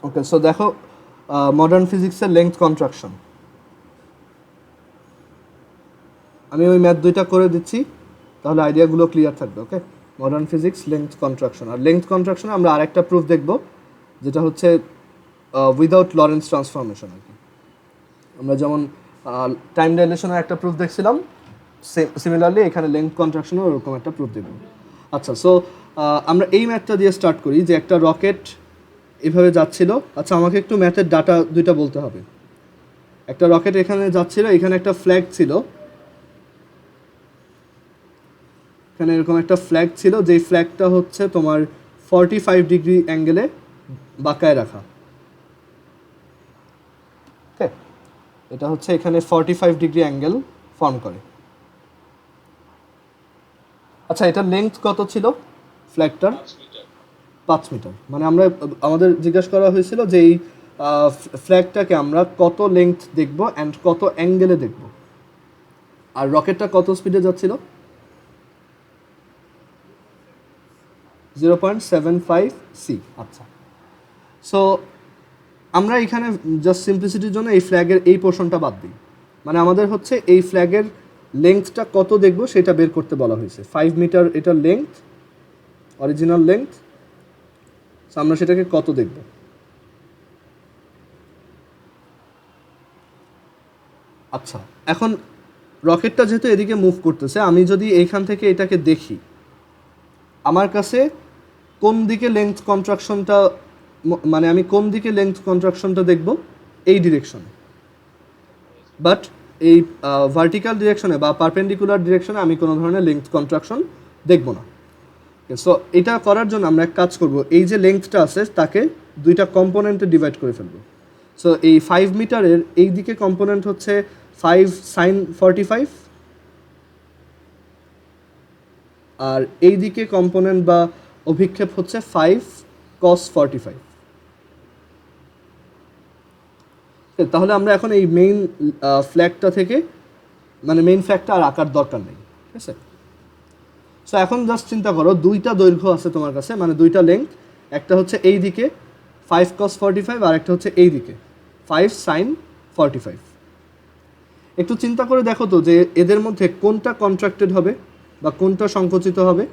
ওকে, so দেখো modern ফিজিক্সের length contraction, আমি ওই ম্যাথ দুইটা করে দিচ্ছি, তাহলে আইডিয়াগুলো ক্লিয়ার থাকবে। ওকে, মডার্ন ফিজিক্স লেংথ কন্ট্রাকশন। আর লেংথ কন্ট্রাকশনে আমরা আরেকটা প্রুফ দেখব, যেটা হচ্ছে উইদাউট লরেন্স ট্রান্সফরমেশন আর কি। আমরা যেমন টাইম ডাইলেশনের একটা প্রুফ দেখছিলাম, সিমিলারলি এখানে লেংথ কন্ট্রাকশনের ওরকম একটা প্রুফ দেব। আচ্ছা, সো আমরা এই ম্যাথটা দিয়ে স্টার্ট করি যে একটা রকেট এভাবে যাচ্ছিল। আচ্ছা, আমাকে একটু ম্যাথের ডাটা দুইটা বলতে হবে। একটা রকেট এখানে যাচ্ছিল, এখানে একটা ফ্ল্যাগ ছিল, এখানে এরকম একটা ফ্ল্যাগ ছিল, যেই ফ্ল্যাগটা হচ্ছে তোমার 45 ডিগ্রি অ্যাঙ্গেলে বাঁকায় রাখা। ওকে, এটা হচ্ছে এখানে 45 ডিগ্রি অ্যাঙ্গেল ফর্ম করে। আচ্ছা, এটার লেংথ কত ছিল ফ্ল্যাগটার? 5 মিটার। মানে আমরা আমাদের জিজ্ঞাসা করা হয়েছিল যে এই ফ্ল্যাগটাকে আমরা কত লেংথ দেখব অ্যান্ড কত অ্যাঙ্গেলে দেখব। আর রকেটটা কত স্পিডে যাচ্ছিল? 0.75 সি। আচ্ছা, সো আমরা এখানে জাস্ট সিম্পলিসিটির জন্য এই ফ্ল্যাগের এই পোর্শনটা বাদ দিই। মানে আমাদের হচ্ছে এই ফ্ল্যাগের লেংথটা কত দেখব সেটা বের করতে বলা হয়েছে। 5 মিটার এটার লেংথ, অরিজিনাল লেংথ। সো আমরা সেটাকে কত দেখব? আচ্ছা, এখন রকেটটা যেহেতু এদিকে মুভ করতেছে, আমি যদি এইখান থেকে এটাকে দেখি, আমার কাছে কোন দিকে লেংথ কন্ট্রাকশনটা, মানে আমি কোন দিকে লেংথ কন্ট্রাকশনটা দেখব? এই ডিরেকশনে। বাট এই ভার্টিক্যাল ডিরেকশনে বা পারপেন্ডিকুলার ডিরেকশনে আমি কোনো ধরনের লেংথ কন্ট্রাকশন দেখব না। সো এটা করার জন্য আমরা এক কাজ করব, এই যে লেংথটা আছে তাকে দুইটা কম্পোনেন্টে ডিভাইড করে ফেলবো। সো এই 5 মিটারের এই দিকে কম্পোনেন্ট হচ্ছে 5 সাইন 45, আর এই দিকে কম্পোনেন্ট বা অভিক্ষেপ হচ্ছে 5 কস 45। তাহলে আমরা এখন এই মেইন ফ্ল্যাগটা থেকে, মানে মেইন ফ্ল্যাগটা আর আঁকার দরকার নেই, ঠিক আছে? সো এখন জাস্ট চিন্তা করো, দুইটা দৈর্ঘ্য আছে তোমার কাছে, মানে দুইটা লেংথ। একটা হচ্ছে এই দিকে 5 cos 45, আর একটা হচ্ছে এই দিকে 5 sin 45। একটু চিন্তা করে দেখো তো যে এদের মধ্যে কোনটা কন্ট্রাক্টেড হবে বা কোনটা সংকুচিত হবে?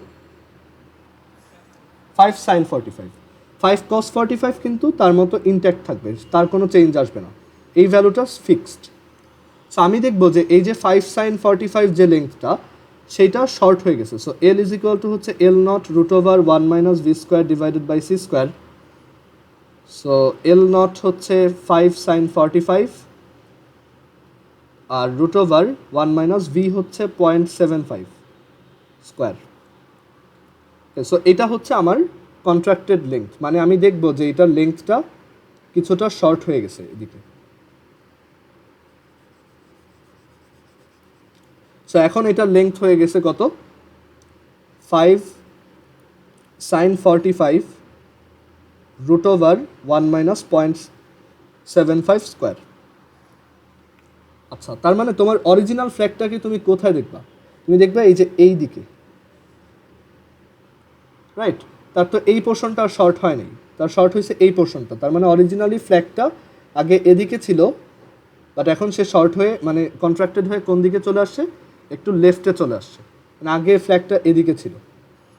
5 sin 45। 5 cos 45 কিন্তু তার মতো ইনট্যাক্ট থাকবে, তার কোনো চেঞ্জ আসবে না, এই ভ্যালুটা ফিক্সড। সো আমি দেখবো যে এই যে 5 sin 45 যে লেংথটা, সেইটা শর্ট হয়ে গেছে। So L is equal to হচ্ছে L naught root over 1 minus V square divided by C square. So L naught হচ্ছে 5 sin 45, আর রুট ওভার 1 মাইনাস ভি হচ্ছে 0.75 স্কোয়ার। সো এটা হচ্ছে আমার কন্ট্রাক্টেড লেংথ, মানে আমি দেখব যে এটার লেংথটা কিছুটা শর্ট হয়ে গেছে এদিকে। সো এখন এটার লেংথ হয়ে গেছে কত? 5 sin 45 root over 1 minus 0.75 square. আচ্ছা, তার মানে তোমার অরিজিনাল ফ্ল্যাগটাকে তুমি কোথায় দেখবা? তুমি দেখবে এই যে এই দিকে, রাইট? তার তো এই পোর্শনটা শর্ট হয় নাই, তার শর্ট হয়েছে এই পোর্শনটা। তার মানে অরিজিনালি ফ্ল্যাগটা আগে এদিকে ছিল, বাট এখন সে শর্ট হয়ে, মানে কন্ট্রাক্টেড হয়ে কোন দিকে চলে আসছে? একটু লেফটে চলে আসছে। মানে আগে ফ্ল্যাগটা এদিকে ছিল,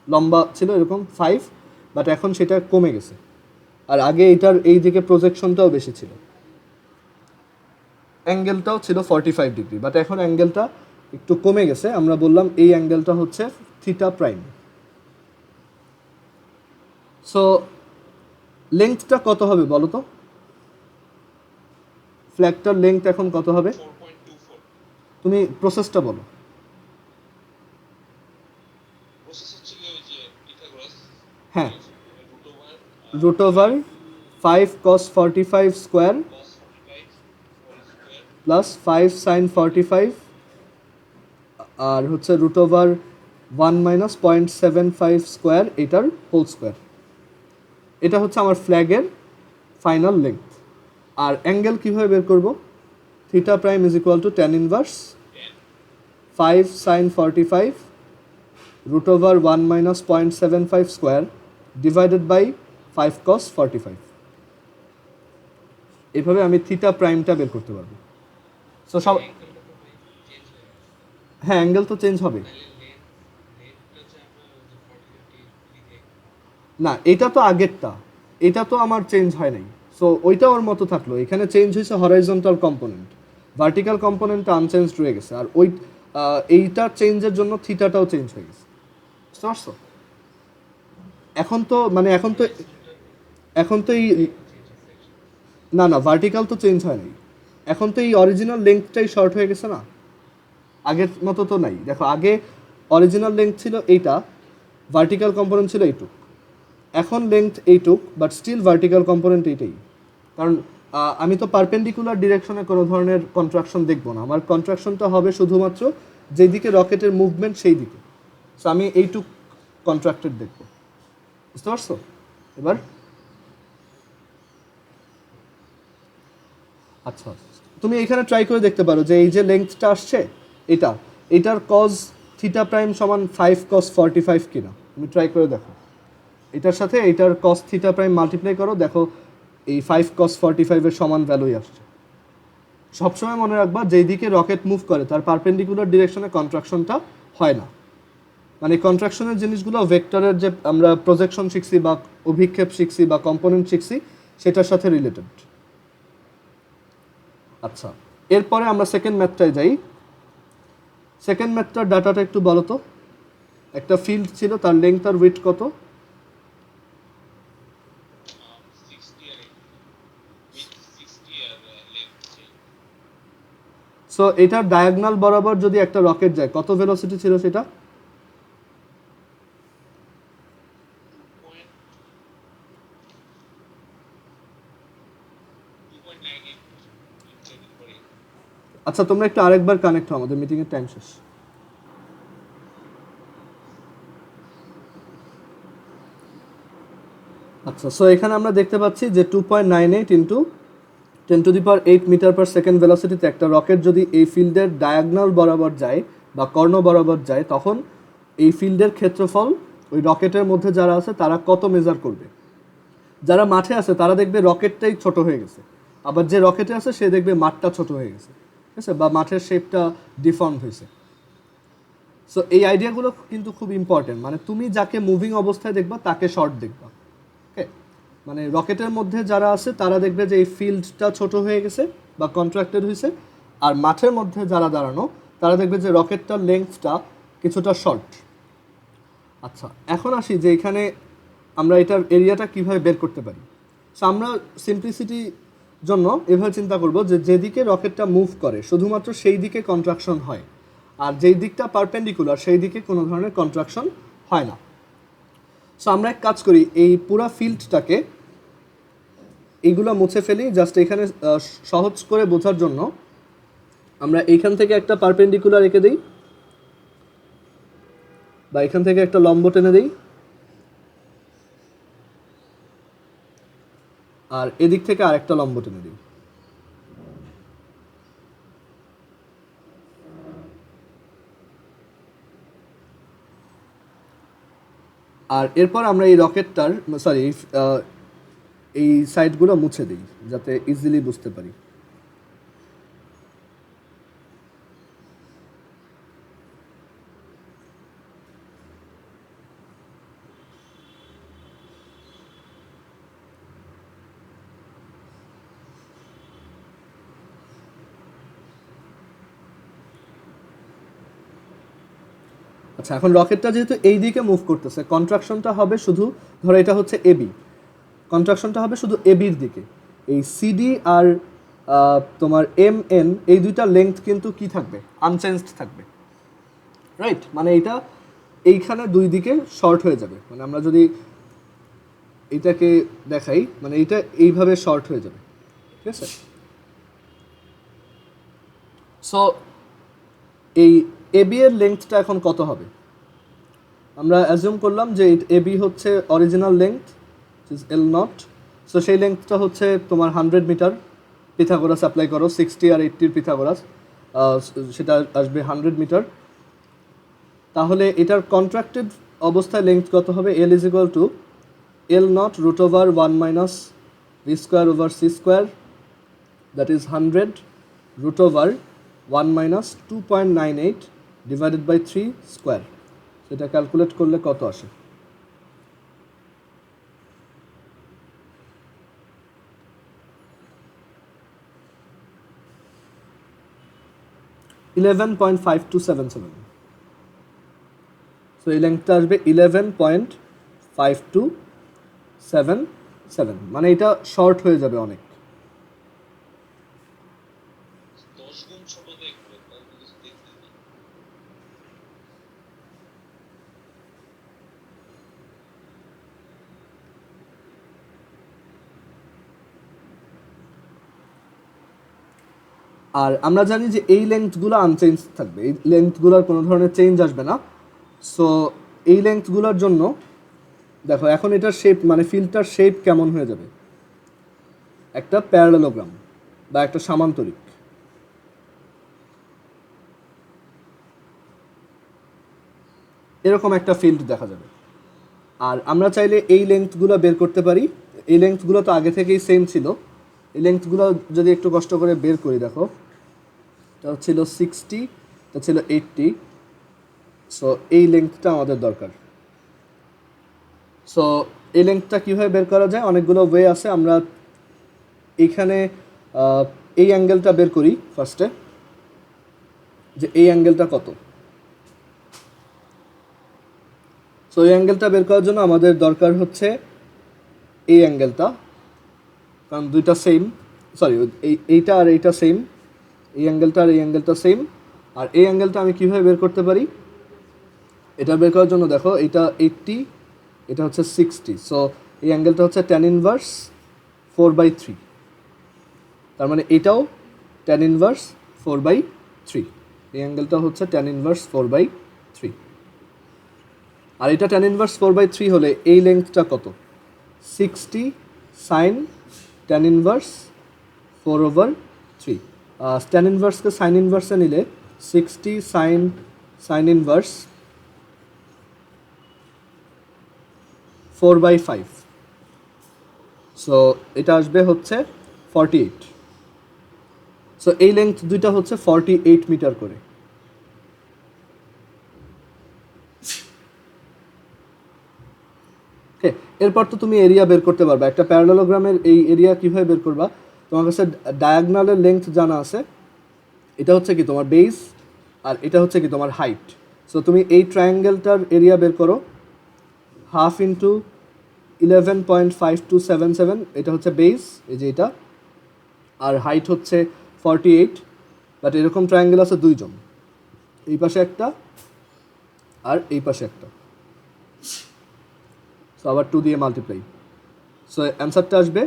লম্বা ছিল এরকম 5, বাট এখন সেটা কমে গেছে। আর আগে এটার এই দিকে প্রজেকশনটাও বেশি ছিল, অ্যাঙ্গেলটাও ছিল 45 ডিগ্রি, বাট এখন অ্যাঙ্গেলটা একটু কমে গেছে। আমরা বললাম এই অ্যাঙ্গেলটা হচ্ছে থিটা প্রাইম। সো লেংথটা কত হবে বলো তো? ফ্ল্যাগটার লেংথ এখন কত হবে? তুমি প্রসেসটা বলো। হ্যাঁ, root over 5 cos 45 square plus 5 sin 45, আর হচ্ছে রুট ওভার 1 মাইনাস 0.75 স্কোয়ার, এটার হোল স্কোয়ার। এটা হচ্ছে আমার ফ্ল্যাগের ফাইনাল লেংথ। আর অ্যাঙ্গেল কীভাবে বের করব? Theta prime is equal to tan inverse 5 sin 45 root over 1 minus 0.75 square divided by 5 cos 45। এইভাবে আমি থিটা প্রাইমটা বের করতে পারবো। সো সব হ্যাঁ, অ্যাঙ্গেল তো চেঞ্জ হবে। না, এটা তো আগেরটা, এটা তো আমার চেঞ্জ হয় নাই। সো ওইটা ওর মতো থাকলো, এখানে চেঞ্জ হয়েছে হরাইজন্টাল কম্পোনেন্ট, ভার্টিক্যাল কম্পোনেন্টটা আনচেঞ্জড রয়ে গেছে। আর ওই এইটা চেঞ্জের জন্য থিটাটাও চেঞ্জ হয়ে গেছে, বুঝতে পারছো? এখন তো মানে এখন তো এই না না, ভার্টিক্যাল তো চেঞ্জ হয় নাই, এখন তো এই অরিজিনাল লেন্থটাই শর্ট হয়ে গেছে না, আগের মতো তো নাই। দেখো আগে অরিজিনাল লেন্থ ছিল এইটা, ভার্টিক্যাল কম্পোনেন্ট ছিল এইটুক, এখন লেন্থ এইটুক, বাট স্টিল ভার্টিক্যাল কম্পোনেন্ট এইটাই। কারণ আমি তো পারপেন্ডিকুলার ডিরেকশনে কোনো ধরনের কন্ট্রাকশন দেখবো না, আমার কন্ট্রাকশনটা হবে শুধুমাত্র যেদিকে রকেটের মুভমেন্ট সেই দিকে। সো আমি এইটুক কন্ট্রাক্টেড দেখবো, বুঝতে পারছো? এবার আচ্ছা, তুমি এখানে ট্রাই করে দেখতে পারো যে এই যে লেন্থটা আসছে এটা, এটার কজ থিটা প্রাইম সমান 5 cos 45 কিনা, তুমি ট্রাই করে দেখো। এটার সাথে এটার কস থিটা প্রাইম মাল্টিপ্লাই করো, দেখো এই 5 cos 45 এর সমান ভ্যালুই আসছে। সবসময় মনে রাখবা যেই দিকে রকেট মুভ করে তার পারপেন্ডিকুলার ডিরেকশনে কন্ট্রাকশনটা হয় না। মানে কন্ট্রাকশনের জিনিসগুলো ভেক্টরের যে আমরা প্রজেকশন শিখছি বা অভিক্ষেপ শিখছি বা কম্পোনেন্ট শিখছি সেটার সাথে রিলেটেড। আচ্ছা, এরপরে আমরা সেকেন্ড ম্যাথটায় যাই। সেকেন্ড ম্যাথটার ডাটাটা একটু বলো তো। একটা ফিল্ড ছিল, তার লেংথ আর উইডথ কত? সো এটার ডায়াগনাল বরাবর যদি একটা রকেট যায়, কত ভেলোসিটি ছিল সেটা? আচ্ছা, তোমরা একটু আরেকবার কানেক্ট হও, আমাদের মিটিং এর টাইম শেষ। আচ্ছা, সো এখানে আমরা দেখতে পাচ্ছি যে 2.98 ইন্টু 10⁸ মিটার পার সেকেন্ড ভেলোসিটিতে একটা রকেট যদি এই ফিল্ডের ডায়াগনাল বরাবর যায় বা কর্ণ বরাবর যায়, তখন এই ফিল্ডের ক্ষেত্রফল ওই রকেটের মধ্যে যারা আছে তারা কত মেজার করবে। যারা মাঠে আছে তারা দেখবে রকেটটাই ছোট হয়ে গেছে, আবার যে রকেটে আছে সে দেখবে মাঠটা ছোট হয়ে গেছে, ঠিক আছে, বা মাঠের শেপটা ডিফর্ম হয়েছে। সো এই আইডিয়াগুলো কিন্তু খুব ইম্পর্টেন্ট, মানে তুমি যাকে মুভিং অবস্থায় দেখবা তাকে শর্ট দেখবা। ওকে, মানে রকেটের মধ্যে যারা আছে তারা দেখবে যে এই ফিল্ডটা ছোট হয়ে গেছে বা কন্ট্রাক্টেড হয়েছে, আর মাঠের মধ্যে যারা দাঁড়ানো তারা দেখবে যে রকেটটার লেন্থটা কিছুটা শর্ট। আচ্ছা, এখন আসি যে এখানে আমরা এটার এরিয়াটা কিভাবে বের করতে পারি। সো আমরা সিম্পলিসিটির জন্য এভাবে চিন্তা করব যে যেদিকে রকেটটা মুভ করে শুধুমাত্র সেই দিকে কন্ট্রাকশন হয়, আর যেই দিকটা পারপেন্ডিকুলার সেই দিকে কোনো ধরনের কন্ট্রাকশন হয় না। সো আমরা এক কাজ করি, এই পুরো ফিল্ডটাকে এইগুলো মুছে ফেলি, জাস্ট এখানে সহজ করে বোঝার জন্য আমরা এইখান থেকে একটা পারপেন্ডিকুলার এঁকে দিই, বা এখান থেকে একটা লম্ব টেনে দিই, আর এদিক থেকে আরেকটা লম্ব টেনে দিই। আর এরপর আমরা এই রকেটটার এই সাইডগুলো মুছে দিই যাতে ইজিলি বুঝতে পারি। আচ্ছা, এখন রকেটটা যেহেতু এই দিকে মুভ করতেছে, কন্ট্রাকশনটা হবে শুধু, ধরো এটা হচ্ছে এবি, কন্ট্রাকশনটা হবে শুধু এবির দিকে। এই সিডি আর তোমার এম এন এই দুইটা লেংথ কিন্তু কি থাকবে, আনচেঞ্জড থাকবে, রাইট? মানে এটা এইখানে দুই দিকে শর্ট হয়ে যাবে, মানে আমরা যদি এটাকে দেখাই, মানে এটা এইভাবে শর্ট হয়ে যাবে, ঠিক আছে? সো এই এবি এর লেংথটা এখন কত হবে? আমরা অ্যাজিউম করলাম যে এবি হচ্ছে original length, L not. So সেই লেংথটা হচ্ছে তোমার 100 মিটার। পিথাগোরাস অ্যাপ্লাই করো, 60 আর 80 পিথাগোরাস, সেটা আসবে 100 মিটার। তাহলে এটার কন্ট্রাক্টেড অবস্থায় লেংথ কত হবে? L is equal to L naught √1 - v² / c² that is 100 root over 1 minus 2.98 divided by 3 square. সেটা ক্যালকুলেট করলে কত আসে? $11.5277। সো এই লেন্থটা আসবে 11.5277, মানে এটা শর্ট হয়ে যাবে অনেক। আর আমরা জানি যে এই লেন্থগুলো আনচেঞ্জ থাকবে, এই লেন্থগুলোর কোনো ধরনের চেঞ্জ আসবে না। সো এই লেন্থগুলোর জন্য দেখো এখন এটার শেপ, মানে ফিল্ডটার শেপ কেমন হয়ে যাবে? একটা প্যারালেলোগ্রাম বা একটা সামান্তরিক। এরকম একটা ফিল্ড দেখা যাবে। আর আমরা চাইলে এই লেন্থগুলো বের করতে পারি। এই লেন্থগুলো তো আগে থেকেই সেম ছিল। এই লেন্থগুলো যদি একটু কষ্ট করে বের করি, দেখো এটা ছিল 60, এটা ছিল 80। সো এই লেন্থটা আমাদের দরকার। সো এই লেন্থটা কীভাবে বের করা যায়? অনেকগুলো ওয়ে আছে। আমরা এইখানে এই অ্যাঙ্গেলটা বের করি ফার্স্টে, যে এই অ্যাঙ্গেলটা কত। সো এই অ্যাঙ্গেলটা বের করার জন্য আমাদের দরকার হচ্ছে এই অ্যাঙ্গেলটা, কারণ দুইটা সেম, সরি এইটা আর এইটা সেম, এই অ্যাঙ্গেলটা আর এই অ্যাঙ্গেলটা সেম। আর এই অ্যাঙ্গেলটা আমি কীভাবে বের করতে পারি? এটা বের করার জন্য দেখো এটা 80, এটা হচ্ছে 60। সো এই অ্যাঙ্গেলটা হচ্ছে tan ইনভার্স 4/3, তার মানে এটাও tan ইনভার্স 4/3। এই অ্যাঙ্গেলটা হচ্ছে tan ইনভার্স 4/3। আর এটা tan ইনভার্স 4/3 হলে এই লেন্থটা কত? 60 সাইন tan ইনভার্স 4/3। tan ইনভার্সকে সাইন ইনভার্সে নিলে 60 সাইন ইনভার্স 4/5। সো এটা আসবে হচ্ছে 48। সো এই লেন্থ দুইটা হচ্ছে 48 মিটার করে। ওকে, এরপর তো তুমি এরিয়া বের করতে পারবা। একটা প্যারালেলোগ্রামের এই এরিয়া কীভাবে বের করবা? তোমার কাছে ডায়াগনালের লেন্থ জানা আছে, এটা হচ্ছে কি তোমার বেস, আর এটা হচ্ছে কি তোমার হাইট। সো তুমি এই ট্রায়াঙ্গেলটার এরিয়া বের করো, 1/2 ইন্টু 11.5277, এটা হচ্ছে বেস, এই যে এটা, আর হাইট হচ্ছে 48। বাট এরকম ট্রায়াঙ্গেল আছে দুইজন, এই পাশে একটা আর এই পাশে একটা। সো আবার 2 দিয়ে মাল্টিপ্লাই। সো অ্যান্সারটা আসবে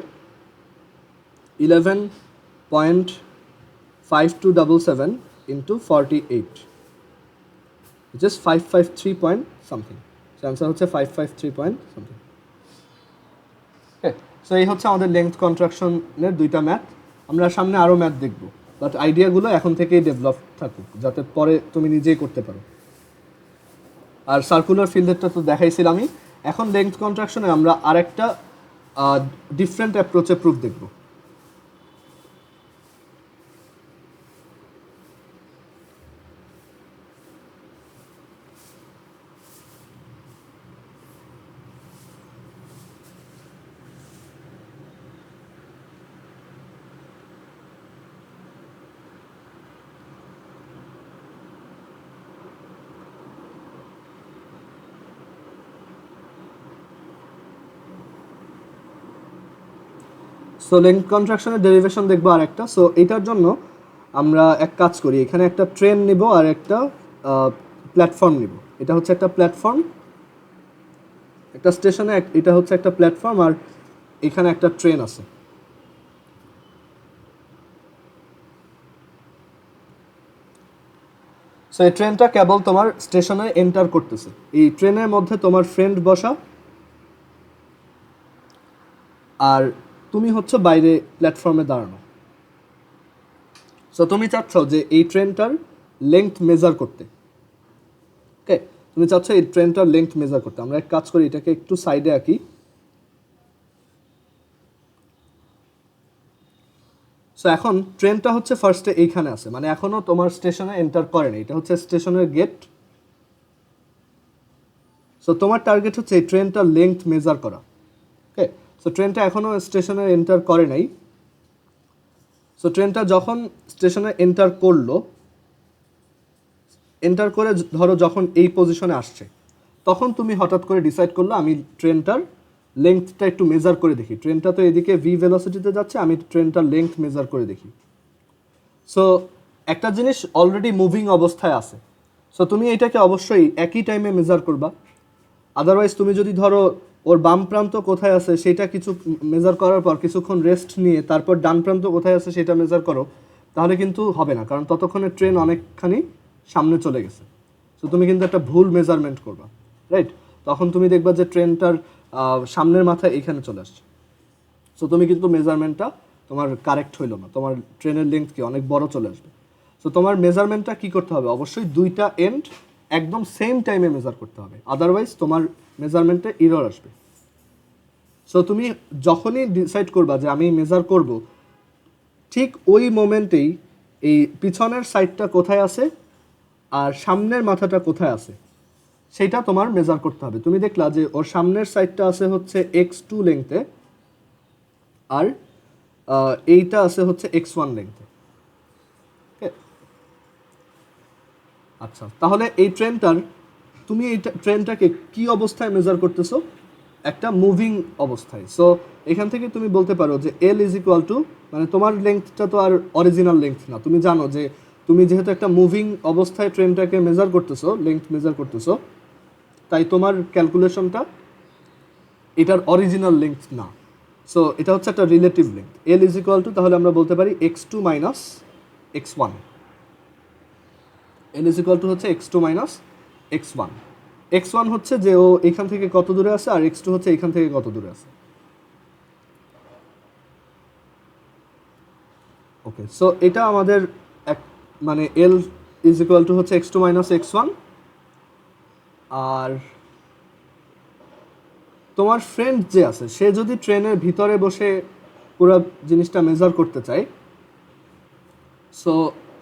11.5277 into 48, which is 553 point something. So answer হচ্ছে 553 পয়েন্ট সামথিং। সো এই হচ্ছে আমাদের লেন্থ কন্ট্রাকশনের দুইটা ম্যাথ। আমরা সামনে আরও ম্যাথ দেখব, বাট আইডিয়াগুলো এখন থেকেই ডেভেলপ থাকুক, যাতে পরে তুমি নিজেই করতে পারো। আর সার্কুলার ফিল্ডেরটা তো দেখাইছিলামই। এখন লেন্থ কন্ট্রাকশনে আমরা আরেকটা ডিফারেন্ট অ্যাপ্রোচে প্রুফ দেখব। সো লেন্থ কন্ট্রাকশনের ডেরিভেশন দেখবো আর একটা। সো এটার জন্য আমরা এক কাজ করি, এখানে একটা ট্রেন নিব আর একটা প্ল্যাটফর্ম নিব। এটা হচ্ছে একটা প্ল্যাটফর্ম, একটা স্টেশনে, এটা হচ্ছে একটা প্ল্যাটফর্ম, আর এখানে একটা ট্রেন আছে। সো এই ট্রেনটা কেবল তোমার স্টেশনে এন্টার করতেছে। এই ট্রেনের মধ্যে তোমার ফ্রেন্ড বসা, আর তুমি হচ্ছে বাইরে প্ল্যাটফর্মে দাঁড়ানো। সো তুমি চাচ্ছ যে এই ট্রেনটার লেংথ মেজার করতে। ওকে, তুমি চাচ্ছ এই ট্রেনটার লেংথ মেজার করতে। আমরা এক কাজ করি, এটাকে একটু সাইডে আঁকি। সো এখন ট্রেনটা হচ্ছে ফার্স্টে এইখানে আছে, মানে এখনো তোমার স্টেশনে এন্টার করেনি, এটা হচ্ছে স্টেশনের গেট। সো তোমার টার্গেট হচ্ছে এই ট্রেনটার লেংথ মেজার করা। ওকে, সো ট্রেনটা এখনো স্টেশনে এন্টার করে নাই। সো ট্রেনটা যখন স্টেশনে এন্টার করলো, এন্টার করে ধরো যখন এই পজিশনে আসছে, তখন তুমি হঠাৎ করে ডিসাইড করলো আমি ট্রেনটার লেংথটা একটু মেজার করে দেখি। ট্রেনটা তো এদিকে ভি ভেলোসিটিতে যাচ্ছে, আমি ট্রেনটার লেংথ মেজার করে দেখি। সো একটা জিনিস অলরেডি মুভিং অবস্থায় আছে, সো তুমি এটাকে অবশ্যই একই টাইমে মেজার করবা। আদারওয়াইজ তুমি যদি ধরো ওর বাম প্রান্ত কোথায় আছে সেটা কিছু মেজার করার পর কিছুক্ষণ রেস্ট নিয়ে তারপর ডান প্রান্ত কোথায় আছে সেটা মেজার করো, তাহলে কিন্তু হবে না, কারণ ততক্ষণে ট্রেন অনেকখানি সামনে চলে গেছে। সো তুমি কিন্তু একটা ভুল মেজারমেন্ট করবা, রাইট? তখন তুমি দেখবা যে ট্রেনটার সামনের মাথা এখানে চলে আসছে। সো তুমি কিন্তু মেজারমেন্টটা তোমার কারেক্ট হইলো না, তোমার ট্রেনের লেন্থ কি অনেক বড় চলে আসবে। সো তোমার মেজারমেন্টটা কী করতে হবে, অবশ্যই দুইটা এন্ড একদম সেম টাইমে মেজার করতে হবে, আদারওয়াইজ তোমার মেজারমেন্টে ইরর আসবে। সো তুমি যখনই ডিসাইড করবা যে আমি মেজার করব, ঠিক ওই মোমেন্টেই এই পিছনের সাইডটা কোথায় আছে আর সামনের মাথাটা কোথায় আছে সেইটা তোমার মেজার করতে হবে। তুমি দেখলা যে ওর সামনের সাইডটা আছে হচ্ছে x2 লেংথে, আর এইটা আছে হচ্ছে x1 লেংথে। আচ্ছা, তাহলে এই ট্রেনটার তুমি এই ট্রেনটাকে কি অবস্থায় মেজার করতেছো? একটা মুভিং অবস্থায়। সো এখান থেকে তুমি বলতে পারো যে এল ইজ ইকুয়াল টু, মানে তোমার লেংথটা তো আর অরিজিনাল লেংথ না, তুমি জানো যে তুমি যেহেতু একটা মুভিং অবস্থায় ট্রেনটাকে মেজার করতেছো, লেংথ মেজার করতেছো, তাই তোমার ক্যালকুলেশনটা এটার অরিজিনাল লেংথ না। সো এটা হচ্ছে একটা relative length. L is equal two, তাহলে আমরা বলতে পারি x2 minus x1। L is equal to হচ্ছে x2 মাইনাস x1। x1 হচ্ছে যে ও এখান থেকে কত দূরে আছে, আর x2 হচ্ছে এখান থেকে কত দূরে আছে। ওকে, সো এটা আমাদের এক, মানে এল ইজ ইকুয়াল টু হচ্ছে x2 মাইনাস x1। আর তোমার ফ্রেন্ড যে আছে সে যদি ট্রেনের ভিতরে বসে পুরো জিনিসটা মেজার করতে চায়, সো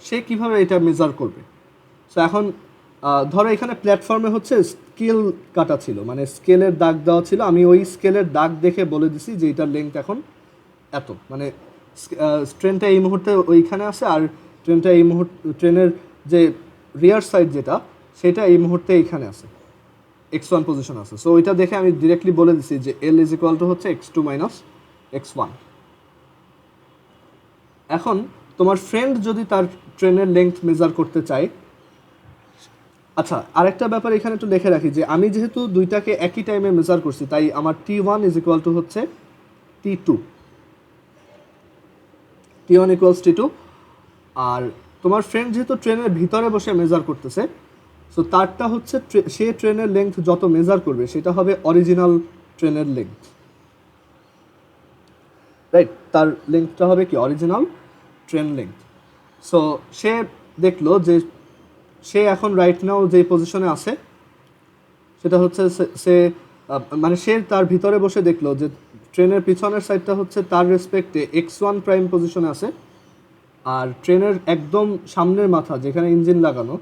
সে কিভাবে এটা মেজার করবে? সো এখন ধরো এখানে প্ল্যাটফর্মে হচ্ছে স্কেল কাটা ছিল, মানে স্কেলের দাগ দেওয়া ছিল, আমি ওই স্কেলের দাগ দেখে বলে দিছি যে এটার লেংথ এখন এত, মানে ট্রেনটা এই মুহূর্তে ওইখানে আছে, আর ট্রেনটা এই মুহূর্তে ট্রেনের যে রিয়ার সাইড যেটা সেটা এই মুহূর্তে এইখানে আছে, x1 পজিশন আছে। সো ওইটা দেখে আমি ডিরেক্টলি বলে দিছি যে এল ইজ ইকুয়াল টু হচ্ছে x2 মাইনাস x1। এখন তোমার ফ্রেন্ড যদি তার ট্রেনের লেংথ মেজার করতে চায়, আচ্ছা আরেকটা ব্যাপার এখানে একটু লিখে রাখি যে আমি যেহেতু দুইটাকে একই টাইমে মেজার করছি, তাই আমার t1 ইজ ইকুয়াল টু হচ্ছে t2, t1 ইকুয়ালস t2। আর তোমার ফ্রেন্ড যেহেতু ট্রেনের ভিতরে বসে মেজার করতেছে, সো তারটা হচ্ছে সে ট্রেনের লেংথ যত মেজার করবে সেটা হবে অরিজিনাল ট্রেনের লেংথ, রাইট? তার লেংথটা হবে কি অরিজিনাল ট্রেন লেংথ। সো সে দেখলো যে সে এখন রাইট নাও যে পজিশনে আছে সেটা হচ্ছে সে মানে সে তার ভিতরে বসে দেখলো যে ট্রেনের পিছনের সাইডটা হচ্ছে তার রেসপেক্টে x1 প্রাইম পজিশনে আছে, আর ট্রেনের একদম সামনের মাথা যেখানে ইঞ্জিন লাগানো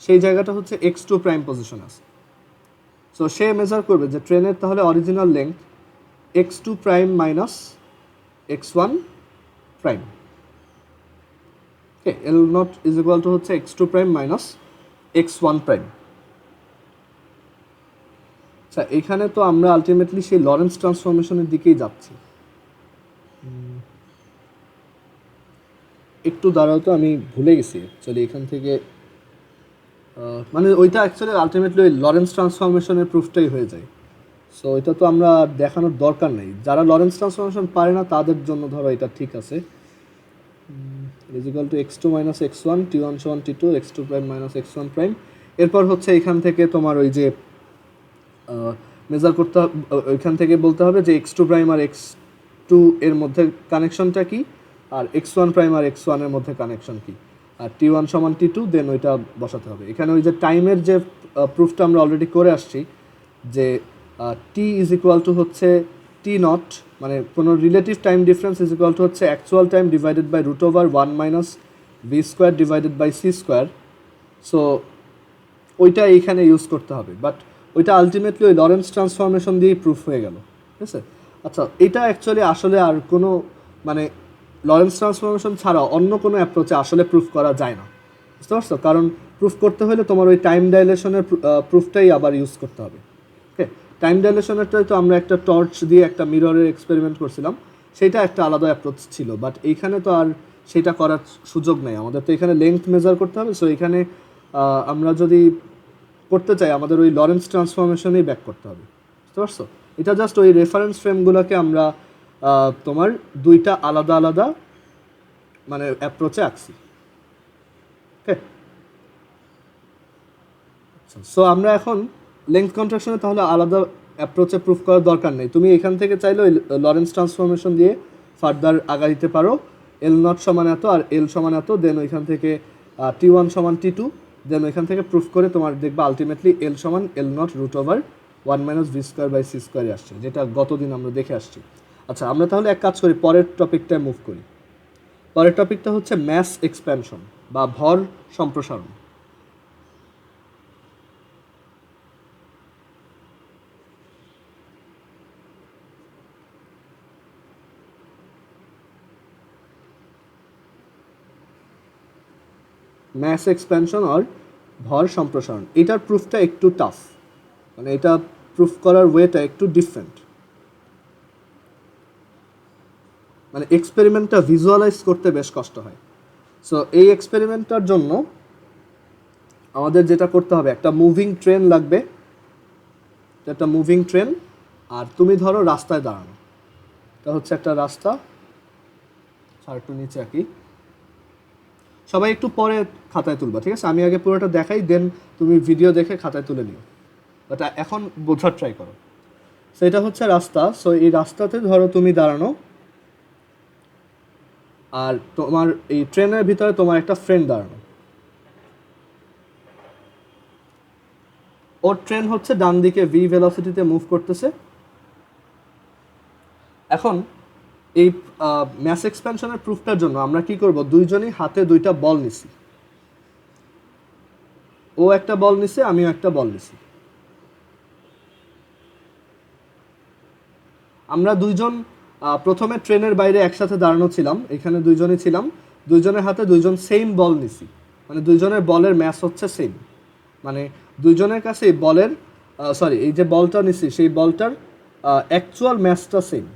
সেই জায়গাটা হচ্ছে x2 প্রাইম পজিশনে আছে। সো সে মেজার করবে যে ট্রেনের তাহলে original length x2 prime minus x1 prime. Okay, L not is equal to হচ্ছে x2 prime minus x1 prime. আচ্ছা, এখানে তো আমরা আলটিমেটলি সেই লরেন্স ট্রান্সফরমেশনের দিকেই যাচ্ছি। একটু দাঁড়াও তো, আমি ভুলে গেছি অ্যাকচুয়ালি এখান থেকে, মানে ওইটা অ্যাকচুয়ালি আলটিমেটলি ওই লরেন্স ট্রান্সফরমেশনের প্রুফটাই হয়ে যায়। সো এটা তো আমরা দেখানোর দরকার নেই, যারা লরেন্স ট্রান্সফরমেশন পারে না তাদের জন্য ধরো এটা ঠিক আছে। Is equal two x2 minus x1, t1 সমান t2, x2 prime minus x1 prime. এরপর হচ্ছে এখান থেকে তোমার ওই যে মেজার করতে হবে, ওইখান থেকে বলতে হবে যে x2 প্রাইম আর x2 এর মধ্যে কানেকশনটা কি, আর x1 প্রাইম আর x1 এর মধ্যে কানেকশন কি, আর t1 সমান t2, দেন ওইটা বসাতে হবে। এখানে ওই যে টাইমের যে প্রুফটা আমরা অলরেডি করে আসছি যে t ইজ ইকুয়াল টু হচ্ছে t নট মানে কোনো relative time difference is equal to হচ্ছে actual time divided by root over 1 minus V square divided by C square. So ওইটা এইখানে ইউজ করতে হবে, বাট ওইটা আলটিমেটলি ওই লরেন্স ট্রান্সফরমেশন দিয়েই প্রুফ হয়ে গেল, ঠিক আছে? আচ্ছা, এটা অ্যাকচুয়ালি আসলে আর কোনো মানে লরেন্স ট্রান্সফরমেশন ছাড়া অন্য কোনো অ্যাপ্রোচে আসলে প্রুফ করা যায় না, বুঝতে পারছো? কারণ প্রুফ করতে হলে তোমার ওই টাইম ডাইলেশনের প্রুফটাই আবার ইউজ করতে হবে। ওকে, টাইম ডাইলেশনেরটাই তো আমরা একটা টর্চ দিয়ে একটা মিররের এক্সপেরিমেন্ট করছিলাম, সেটা একটা আলাদা অ্যাপ্রোচ ছিল, বাট এইখানে তো আর সেটা করার সুযোগ নেই, আমাদের তো এখানে লেংথ মেজার করতে হবে। সো এখানে আমরা যদি করতে চাই আমাদের ওই লরেন্স ট্রান্সফরমেশনেই ব্যাক করতে হবে, বুঝতে পারছো? এটা জাস্ট ওই রেফারেন্স ফ্রেমগুলোকে আমরা তোমার দুইটা আলাদা আলাদা মানে অ্যাপ্রোচে আঁকছি। ওকে, সো আমরা এখন লেংথ কন্ট্রাকশনে তাহলে আলাদা অ্যাপ্রোচে প্রুফ করার দরকার নেই। তুমি এখান থেকে চাইলে ওই লরেন্স ট্রান্সফরমেশন দিয়ে ফার্দার আগাইতে পারো। এল নট সমান এত আর এল সমান এত, দেন ওইখান থেকে T1 সমান T2, দেন ওইখান থেকে প্রুফ করে তোমার দেখবা আলটিমেটলি এল সমান L naught root over 1 minus V square by C স্কোয়ারে আসছে, যেটা গতদিন আমরা দেখে আসছি। আচ্ছা, আমরা তাহলে এক কাজ করি, পরের টপিকটায় মুভ করি। পরের টপিকটা হচ্ছে ম্যাস এক্সপ্যানশন বা ভর সম্প্রসারণ। ম্যাস এক্সপ্যানশন আর ভর সম্প্রসারণ, এটার প্রুফটা একটু টাফ, মানে এটা প্রুফ করার ওয়েটা একটু ডিফারেন্ট, মানে এক্সপেরিমেন্টটা ভিজুয়ালাইজ করতে বেশ কষ্ট হয়। সো এই এক্সপেরিমেন্টটার জন্য আমাদের যেটা করতে হবে, একটা মুভিং ট্রেন লাগবে, একটা মুভিং ট্রেন, আর তুমি ধরো রাস্তায় দাঁড়ানো, এটা হচ্ছে একটা রাস্তা, আর একটু নিচে আঁকি, সবাই একটু পরে খাতায় তুলবা, ঠিক আছে? আমি আগে পুরোটা দেখাই, দেন তুমি ভিডিও দেখে খাতায় তুলে নিও, বাট এখন বোঝার ট্রাই করো। সো এটা হচ্ছে রাস্তা। সো এই রাস্তাতে ধরো তুমি দাঁড়ানো, আর তোমার এই ট্রেনের ভিতরে তোমার একটা ফ্রেন্ড দাঁড়ানো। ওর ট্রেন হচ্ছে ডান দিকে ভি ভেলোসিটিতে মুভ করতেছে। এখন এই ম্যাস এক্সপ্যানশনের প্রুফটার জন্য আমরা কি করব, দুইজনই হাতে দুইটা বল নিছি, ও একটা বল নিছে, আমিও একটা বল নিছি। আমরা দুইজন প্রথমে ট্রেনের বাইরে একসাথে দাঁড়ানো ছিলাম, এখানে দুইজনই ছিলাম, দুইজনের হাতে দুইজন সেম বল নিছি, মানে দুইজনের বলের ম্যাস হচ্ছে সেম, মানে দুইজনের কাছে এই বলের এই যে বলটা নিছি সেই বলটার অ্যাকচুয়াল ম্যাসটা সেম,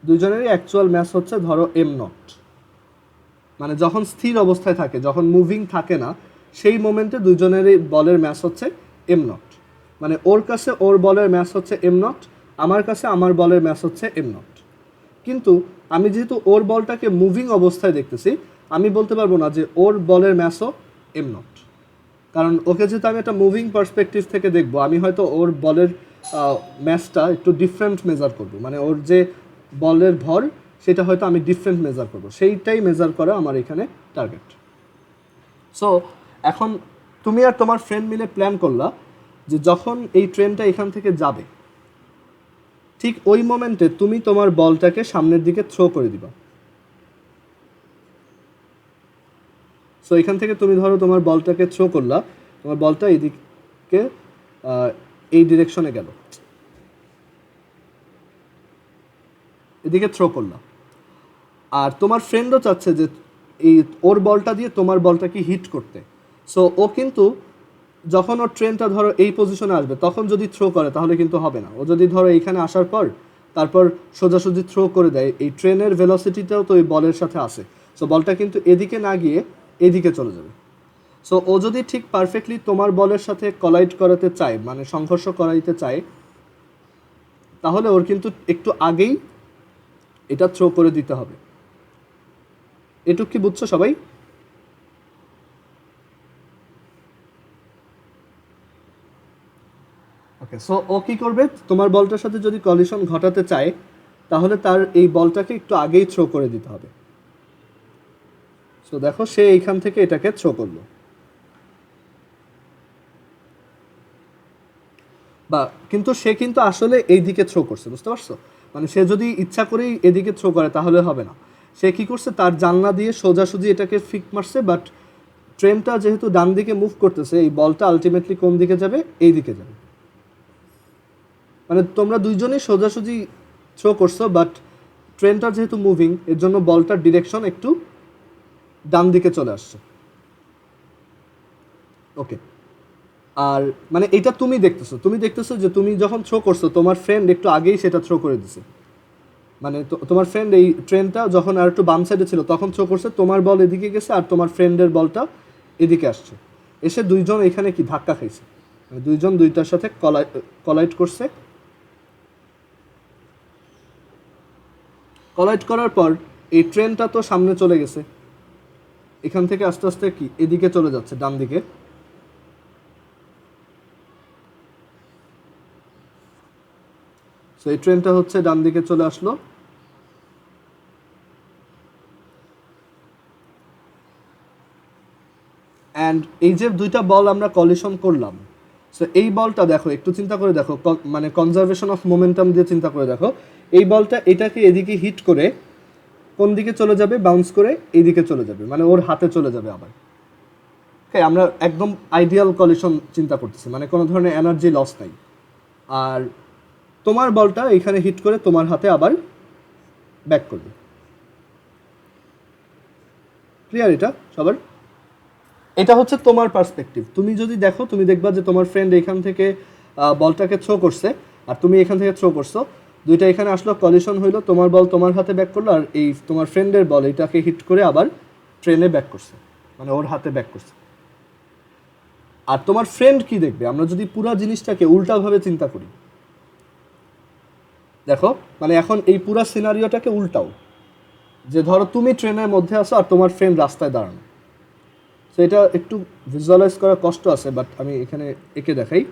দুইজনেরই অ্যাকচুয়াল ম্যাস হচ্ছে ধরো এম নট, মানে যখন স্থির অবস্থায় থাকে, যখন মুভিং থাকে না, সেই মোমেন্টে দুইজনেরই বলের ম্যাস হচ্ছে এম নট, মানে ওর কাছে ওর বলের ম্যাস হচ্ছে এম নট, আমার কাছে আমার বলের ম্যাস হচ্ছে এম নট। কিন্তু আমি যেহেতু ওর বলটাকে মুভিং অবস্থায় দেখতেছি, আমি বলতে পারবো না যে ওর বলের ম্যাসও এম নট, কারণ ওকে যেহেতু আমি একটা মুভিং পার্সপেক্টিভ থেকে দেখবো, আমি হয়তো ওর বলের ম্যাসটা একটু ডিফারেন্ট মেজার করবো, মানে ওর যে বলের ভর সেটা হয়তো আমি ডিফারেন্ট মেজার করবো, সেইটাই মেজার করা আমার এখানে টার্গেট। সো এখন তুমি আর তোমার ফ্রেন্ড মিলে প্ল্যান করলা যে যখন এই ট্রেনটা এখান থেকে যাবে, ঠিক ওই মোমেন্টে তুমি তোমার বলটাকে সামনের দিকে থ্রো করে দিবা। সো এখান থেকে তুমি ধরো তোমার বলটাকে থ্রো করলা, তোমার বলটা এইদিকে এই ডিরেকশনে গেল, এদিকে থ্রো করলা, আর তোমার ফ্রেন্ডও চাচ্ছে যে এই ওর বলটা দিয়ে তোমার বলটাকে হিট করতে। সো ও কিন্তু যখন ওর ট্রেনটা ধরো এই পজিশনে আসবে, তখন যদি থ্রো করে তাহলে কিন্তু হবে না। ও যদি ধরো এইখানে আসার পর তারপর সোজাসুজি থ্রো করে দেয়, এই ট্রেনের ভেলোসিটিটাও তো ওই বলের সাথে আসে, সো বলটা কিন্তু এদিকে না গিয়ে এদিকে চলে যাবে। সো ও যদি ঠিক পারফেক্টলি তোমার বলের সাথে কলাইড করাতে চায়, মানে সংঘর্ষ করাইতে চায়, তাহলে ওর কিন্তু একটু আগেই এটা থ্রো করে দিতে হবে। এটুক কি বুঝছো সবাই? ওকে, সো ও কি করবে, তোমার বলটার সাথে যদি কলিশন ঘটাতে চায়, তাহলে তার এই বলটাকে একটু আগেই থ্রো করে দিতে হবে। সো দেখো সে এইখান থেকে এটাকে থ্রো করলো, বা কিন্তু সে কিন্তু আসলে এই দিকে থ্রো করছে, বুঝতে পারছো? মানে সে যদি ইচ্ছা করেই এদিকে থ্রো করে তাহলে হবে না। সে কী করছে, তার জানলা দিয়ে সোজাসুজি এটাকে ফিক মারছে, বাট ট্রেনটা যেহেতু ডান দিকে মুভ করতেছে, এই বলটা আলটিমেটলি কোন দিকে যাবে, এই দিকে যাবে। মানে তোমরা দুইজনেই সোজাসুজি থ্রো করছো, বাট ট্রেনটা যেহেতু মুভিং, এর জন্য বলটার ডিরেকশন একটু ডান দিকে চলে আসছে। ওকে, আর মানে এটা তুমি দেখতেছো যে তুমি যখন থ্রো করছো তোমার ফ্রেন্ড একটু আগেই সেটা থ্রো করে দিছে। মানে তোমার ফ্রেন্ড এই ট্রেনটা যখন আর একটু বাম সাইডে ছিল তখন থ্রো করছে, তোমার বল এদিকে গেছে আর তোমার ফ্রেন্ডের বলটা এদিকে আসছে। এসে দুইজন এখানে কি ধাক্কা খাইছে, মানে দুইজন দুইটার সাথে কলাইড করছে। কলাইড করার পর এই ট্রেনটা তো সামনে চলে গেছে, এখান থেকে আস্তে আস্তে কি এদিকে চলে যাচ্ছে, ডান দিকে। তো এই ট্রেনটা হচ্ছে ডান দিকে চলে আসলো। অ্যান্ড এই যে দুইটা বল আমরা কলিশন করলাম, সো এই বলটা দেখো, একটু চিন্তা করে দেখো, মানে কনজারভেশন অফ মোমেন্টাম দিয়ে চিন্তা করে দেখো, এই বলটা এটাকে এদিকে হিট করে কোন দিকে চলে যাবে, বাউন্স করে এইদিকে চলে যাবে, মানে ওর হাতে চলে যাবে আবার। হ্যাঁ, আমরা একদম আইডিয়াল কলিশন চিন্তা করতেছি, মানে কোনো ধরনের এনার্জি লস নাই। আর তোমার বলটা এখানে হিট করে তোমার হাতে আবার ব্যাক করবে। ক্লিয়ার এটা সবার? এটা হচ্ছে তোমার পার্সপেক্টিভ। তুমি যদি দেখো, তুমি দেখবা যে তোমার ফ্রেন্ড এখান থেকে বলটাকে থ্রো করছে আর তুমি এখান থেকে থ্রো করছো, দুইটা এখানে আসলো, কলিশন হইলো, তোমার বল তোমার হাতে ব্যাক করলো আর এই তোমার ফ্রেন্ডের বল এটাকে হিট করে আবার ট্রেনে ব্যাক করছে, মানে ওর হাতে ব্যাক করছে। আর তোমার ফ্রেন্ড কি দেখবে, আমরা যদি পুরো জিনিসটাকে উল্টাভাবে চিন্তা করি, দেখো মানে এখন এই পুরো সিনারিওটাকে উল্টাও, যে ধরো তুমি ট্রেনের মধ্যে আছো আর তোমার ফ্রেন্ড রাস্তায় দাঁড়ানো। সো এটা একটু ভিজুয়ালাইজ করা কষ্ট আছে, বাট আমি এখানে এঁকে দেখাই।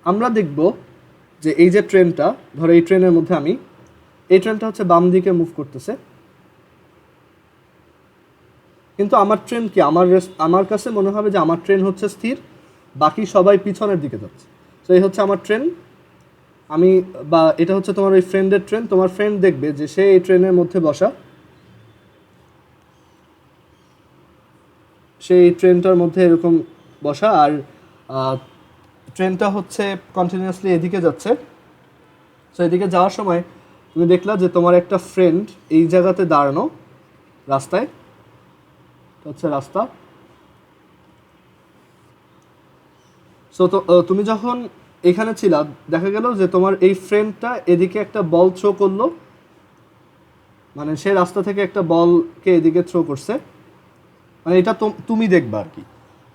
আমরা দেখব যে এই যে ট্রেনটা, ধরো এই ট্রেনের মধ্যে এই ট্রেনটা হচ্ছে বাম দিকে মুভ করতেছে, কিন্তু আমার ট্রেন কি, আমার কাছে মনে হবে যে আমার ট্রেন হচ্ছে স্থির, বাকি সবাই পিছনের দিকে যাচ্ছে। তো এই হচ্ছে আমার ট্রেন, বা এটা হচ্ছে তোমার ওই ফ্রেন্ডের ট্রেন। তোমার ফ্রেন্ড দেখবে যে সে এই ট্রেনের মধ্যে বসা, সেই ট্রেনটার মধ্যে এরকম বসা, আর ট্রেনটা হচ্ছে কন্টিনিউয়াসলি এদিকে যাচ্ছে। সো এদিকে যাওয়ার সময় তুমি দেখলা যে তোমার একটা ফ্রেন্ড এই জায়গাতে দাঁড়ানো রাস্তায়, হচ্ছে রাস্তা। সো তো তুমি যখন এখানে ছিলা, দেখা গেল যে তোমার এই ফ্রেন্ডটা এদিকে একটা বল থ্রো করলো, মানে সে রাস্তা থেকে একটা বলকে এদিকে থ্রো করছে, মানে এটা তুমি দেখবা আর কি।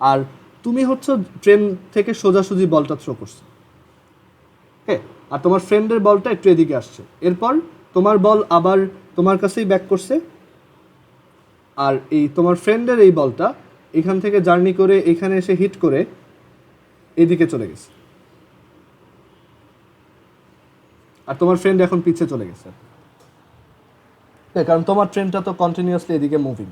আর তুমি হচ্ছে ট্রেন থেকে সোজাসুজি বলটা থ্রো করছো, হ্যাঁ, আর তোমার ফ্রেন্ডের বলটা একটু এদিকে আসছে। এরপর তোমার বল আবার তোমার কাছেই ব্যাক করছে, আর এই তোমার ফ্রেন্ডের এই বলটা এখান থেকে জার্নি করে এখানে এসে হিট করে এদিকে চলে গেছে, আর তোমার ফ্রেন্ড এখন পিছিয়ে চলে গেছে, কারণ তোমার ট্রেনটা তো কন্টিনিউয়াসলি এদিকে মুভিং।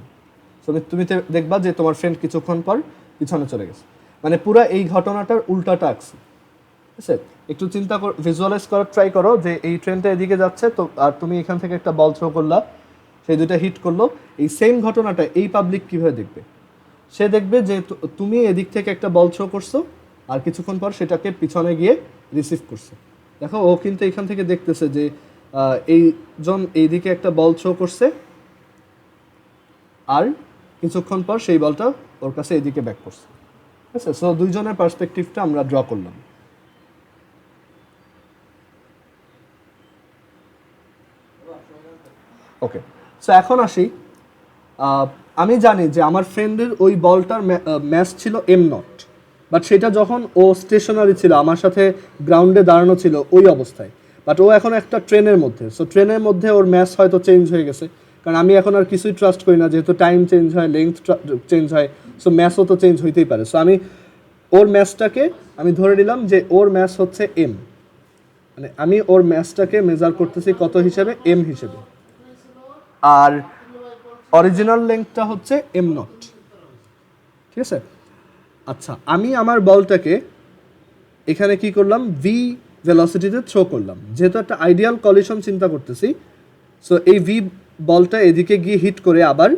সো তুমি দেখবা যে তোমার ফ্রেন্ড কিছুক্ষণ পর পিছনে চলে গেছে, মানে পুরো এই ঘটনাটার উল্টাটা আঁকছে। ঠিক আছে, একটু চিন্তা কর, ভিজুয়ালাইজ করার ট্রাই করো যে এই ট্রেনটা এদিকে যাচ্ছে, তো আর তুমি এখান থেকে একটা বল থ্রো করলা, সেই দুইটা হিট করলো। এই সেম ঘটনাটা এই পাবলিক কীভাবে দেখবে? সে দেখবে যে তুমি এদিক থেকে একটা বল থ্রো করছো আর কিছুক্ষণ পর সেটাকে পিছনে গিয়ে রিসিভ করছে। দেখো, ও কিন্তু এখান থেকে দেখতেছে যে এইজন এইদিকে একটা বল থ্রো করছে আর কিছুক্ষণ পর সেই বলটা ওর কাছে এদিকে ব্যাক করছে। ঠিক আছে, সো দুইজনের পার্সপেক্টিভটা আমরা ড্র করলাম। ওকে, সো এখন আসি, আমি জানি যে আমার ফ্রেন্ডের ওই বলটার ম্যাচ ছিল m0, বাট সেটা যখন ও স্টেশনারি ছিল, আমার সাথে গ্রাউন্ডে দাঁড়ানো ছিল ওই অবস্থায়, বাট ও এখন একটা ট্রেনের মধ্যে। সো ট্রেনের মধ্যে ওর ম্যাচ হয়তো চেঞ্জ হয়ে গেছে, কারণ আমি এখন আর কিছুই ট্রাস্ট করি না, যেহেতু টাইম চেঞ্জ হয়, লেন্থ চেঞ্জ হয়, সো ম্যাচও তো চেঞ্জ হইতেই পারে। সো আমি ওর ম্যাচটাকে আমি ধরে নিলাম যে ওর ম্যাচ হচ্ছে m, মানে আমি ওর ম্যাচটাকে মেজার করতেছি কত হিসেবে, m হিসেবে, আর অরিজিনাল লেন্থটা হচ্ছে m0। ঠিক আছে, আচ্ছা, আমি আমার বলটাকে এখানে কি করলাম, ভি ভেলোসিটিতে থ্রো করলাম। যেহেতু একটা আইডিয়াল কলিশন চিন্তা করতেছি, সো এই ভি বলটা এদিকে গিয়ে হিট করে আবার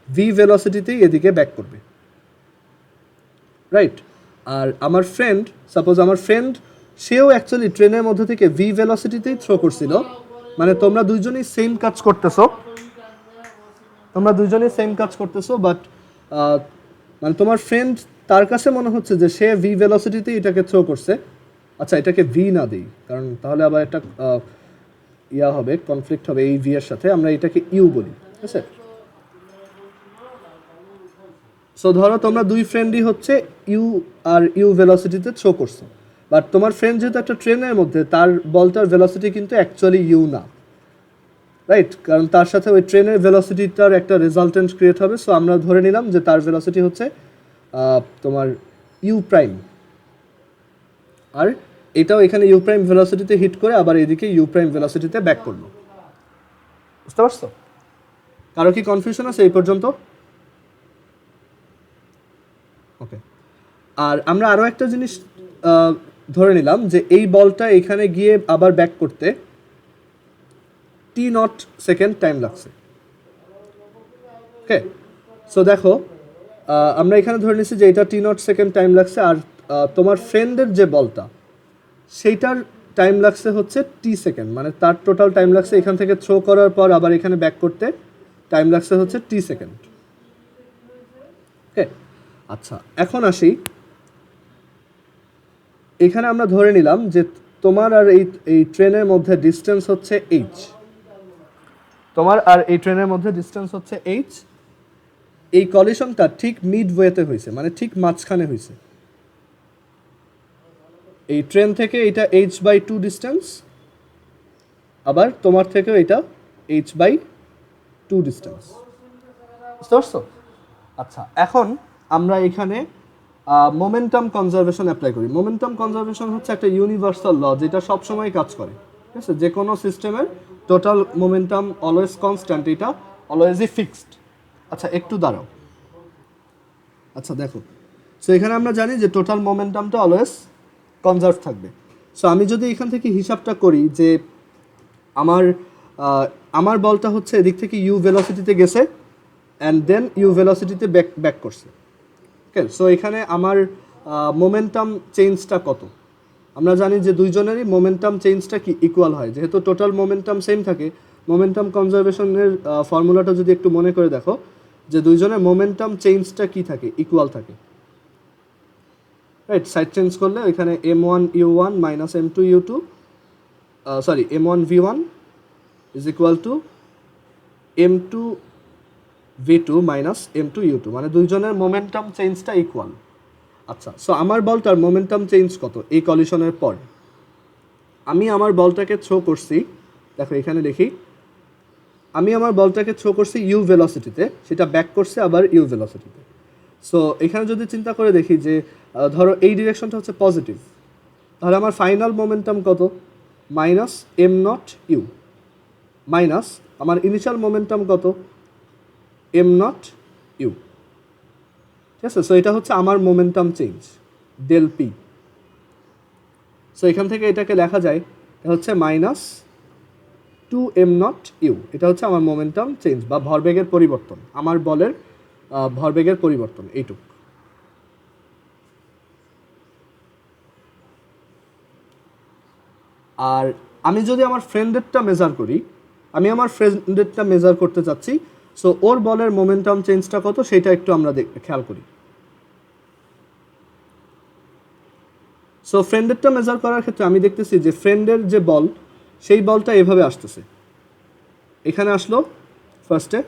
ভি ভেলোসিটিতেই এদিকে ব্যাক করবে, রাইট। আর আমার ফ্রেন্ড, সাপোজ আমার ফ্রেন্ড সেও অ্যাকচুয়ালি ট্রেনের মধ্যে থেকে ভি ভেলোসিটিতেই থ্রো করছিল, মানে তোমরা দুইজনই সেম কাজ করতেছো, বাট মানে তোমার ফ্রেন্ড তার কাছে মনে হচ্ছে যে সে ভি ভেলোসিটিতেই এটাকে থ্রো করছে। আচ্ছা, এটাকে ভি না দিই, কারণ তাহলে আবার একটা ইয়া হবে, কনফ্লিক্ট হবে এই ভি এর সাথে, আমরা এটাকে ইউ বলি, ঠিক আছে। সো ধরো তোমরা দুই ফ্রেন্ডই হচ্ছে ইউ ভেলোসিটিতে থ্রো করছো, বাট তোমার ফ্রেন্ড যেহেতু একটা ট্রেনের মধ্যে, তার বলটার ভেলোসিটি কিন্তু অ্যাকচুয়ালি ইউ না, রাইট, কারণ তার সাথে ওই ট্রেনের ভেলোসিটিটার একটা রেজাল্টেন্ট ক্রিয়েট হবে। সো আমরা ধরে নিলাম যে তার ভেলোসিটি হচ্ছে তোমার ইউ প্রাইম, আর এটাও এখানে ইউ প্রাইম ভেলোসিটিতে হিট করে আবার এদিকে ইউ প্রাইম ভেলোসিটিতে ব্যাক করলো। বুঝতে পারছো? কারো কি কনফিউশন আছে এই পর্যন্ত? ওকে। আর আমরা আরও একটা জিনিস ধরে নিলাম যে এই বলটা এখানে গিয়ে আবার ব্যাক করতে t0 সেকেন্ড টাইম লাগছে। ওকে, সো দেখো আমরা এখানে ধরে নিচ্ছি যে এটা t0 সেকেন্ড টাইম লাগছে, আর তোমার ফ্রেন্ডের যে বলটা সেইটার টাইম লাগছে হচ্ছে t সেকেন্ড, মানে তার টোটাল টাইম লাগছে এখান থেকে থ্রো করার পর আবার এখানে ব্যাক করতে টাইম লাগছে হচ্ছে t সেকেন্ড। ওকে, আচ্ছা এখন আসি, এখানে আমরা ধরে নিলাম যে তোমার আর এই ট্রেনের মধ্যে ডিস্টেন্স হচ্ছে h, তোমার আর এই ট্রেনের মধ্যে ডিস্টেন্স হচ্ছে h। এই কলিশনটা ঠিক মিড ওয়েতে হয়েছে, মানে ঠিক মাঝখানে হয়েছে। এই ট্রেন থেকে এটা h/2 ডিস্টেন্স, আবার তোমার থেকেও এটা h/2 ডিস্টেন্স। বুঝতে পারছো? আচ্ছা, এখন আমরা এখানে মোমেন্টাম কনজারভেশন অ্যাপ্লাই করি। মোমেন্টাম কনজারভেশন হচ্ছে একটা ইউনিভার্সাল ল যেটা সবসময় কাজ করে, ঠিক আছে। যে কোনো সিস্টেমের টোটাল মোমেন্টাম অলওয়েজ কনস্ট্যান্ট, এটা অলওয়েজই ফিক্সড। আচ্ছা একটু দাঁড়াও, আচ্ছা দেখো, সো এখানে আমরা জানি যে টোটাল মোমেন্টামটা অলওয়েজ কনজার্ভ থাকবে। সো আমি যদি এখান থেকে হিসাবটা করি যে আমার বলটা হচ্ছে এদিক থেকে ইউ ভেলোসিটিতে গেছে অ্যান্ড দেন ইউ ভেলোসিটিতে ব্যাক করছে। ওকে, সো এখানে আমার মোমেন্টাম চেঞ্জটা কত? আমরা জানি যে দুইজনেরই মোমেন্টাম চেঞ্জটা কি ইকুয়াল হয়, যেহেতু টোটাল মোমেন্টাম সেম থাকে। মোমেন্টাম কনজারভেশনের ফর্মুলাটা যদি একটু মনে করে দেখো, যে দুইজনের মোমেন্টাম চেঞ্জটা কি থাকে, ইকুয়াল থাকে, রাইট। সাইড চেঞ্জ করলে ওইখানে m1u1 minus m2u2, sorry m1v1 is equal two m2v2 minus m2u2, মানে দুইজনের মোমেন্টাম চেঞ্জটা ইকুয়াল। আচ্ছা, সো আমার বলটার মোমেন্টাম চেঞ্জ কত এই কলিশনের পর? আমি আমার বলটাকে থ্রো করছি, দেখো এখানে লিখি, আমি আমার বলটাকে থ্রো করছি ইউ ভেলোসিটিতে, সেটা ব্যাক করছে আবার ইউ ভেলোসিটিতে। সো এখানে যদি চিন্তা করে দেখি যে ধরো এই ডিরেকশনটা হচ্ছে পজিটিভ, তাহলে আমার ফাইনাল মোমেন্টাম কত? মাইনাস m0u, মাইনাস আমার ইনিশিয়াল মোমেন্টাম কত? m0u, ঠিক আছে। সো এটা হচ্ছে আমার momentum change del P. So এখান থেকে এটাকে লেখা যায়, এটা হচ্ছে মাইনাস 2m0u, এটা হচ্ছে আমার মোমেন্টাম চেঞ্জ বা ভরবেগের পরিবর্তন, আমার বলের ভরবেগের পরিবর্তন এইটুকু। আর আমি যদি আমার ফ্রেন্ডেরটা মেজার করি, আমি আমার ফ্রেন্ডেরটা মেজার করতে চাচ্ছি, সো ওর বলের মোমেন্টাম চেঞ্জটা কত সেটা একটু আমরা খেয়াল করি। সো ফ্রেন্ডেরটা মেজার করার ক্ষেত্রে আমি দেখতেছি যে ফ্রেন্ডের যে বল, সেই বলটা এভাবে আসতেছে, এখানে আসলো ফার্স্টে,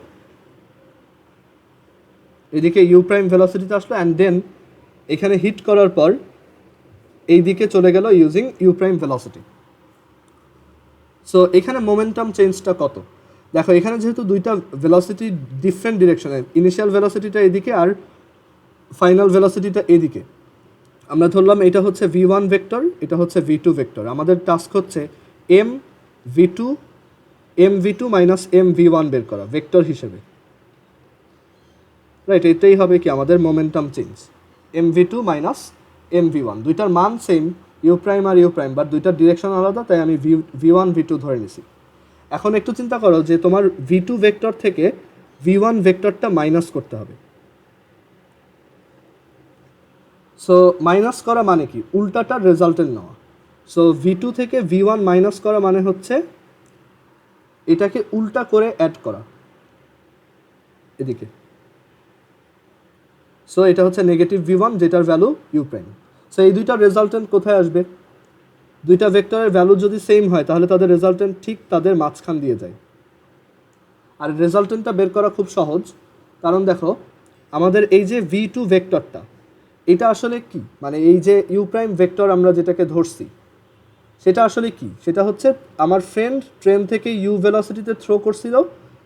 এদিকে ইউ প্রাইম ভেলোসিটিতে আসলো, অ্যান্ড দেন এখানে হিট করার পর এই দিকে চলে গেল using you prime velocity. So এখানে মোমেন্টাম চেঞ্জটা কত? দেখো এখানে যেহেতু দুইটা ভেলোসিটি ডিফারেন্ট ডিরেকশনে, ইনিশিয়াল ভেলোসিটিটা এদিকে আর ফাইনাল ভেলোসিটিটা এদিকে, আমরা ধরলাম এটা হচ্ছে v1 ভেক্টর, এটা হচ্ছে v2 ভেক্টর। আমাদের টাস্ক হচ্ছে mv2 মাইনাস mv1 বের করা ভেক্টর হিসেবে, রাইট। এটাই হবে কি আমাদের momentum change, mv2 minus mv1, দুইটার মান same, you prime are you prime, but দুইটার ডিরেকশন আলাদা, তাই আমি V1 V2 ধরে নিছি। এখন একটু চিন্তা করো যে তোমার V2 ভেক্টর থেকে V1 ভেক্টরটা মাইনাস করতে হবে। সো মাইনাস করা মানে কি? উল্টাটার রেজাল্টেন্ট নেওয়া। সো V2 থেকে V1 মাইনাস করা মানে হচ্ছে এটাকে উল্টা করে অ্যাড করা এদিকে। সো এটা হচ্ছে নেগেটিভ V1, যেটার ভ্যালু ইউ প্রাইম। সো এই দুইটা রেজাল্টেন্ট কোথায় আসবে? দুইটা ভেক্টরের ভ্যালু যদি সেম হয় তাহলে তাদের রেজাল্টেন্ট ঠিক তাদের মাঝখান দিয়ে যায়। আর রেজাল্টেন্টটা বের করা খুব সহজ, কারণ দেখো আমাদের এই যে V2 ভেক্টরটা, এটা আসলে কি, মানে এই যে ইউ প্রাইম ভেক্টর আমরা যেটাকে ধরছি সেটা আসলে কি? সেটা হচ্ছে আমার ফ্রেন্ড ট্রেন থেকে ইউ ভেলোসিটিতে থ্রো করছিল,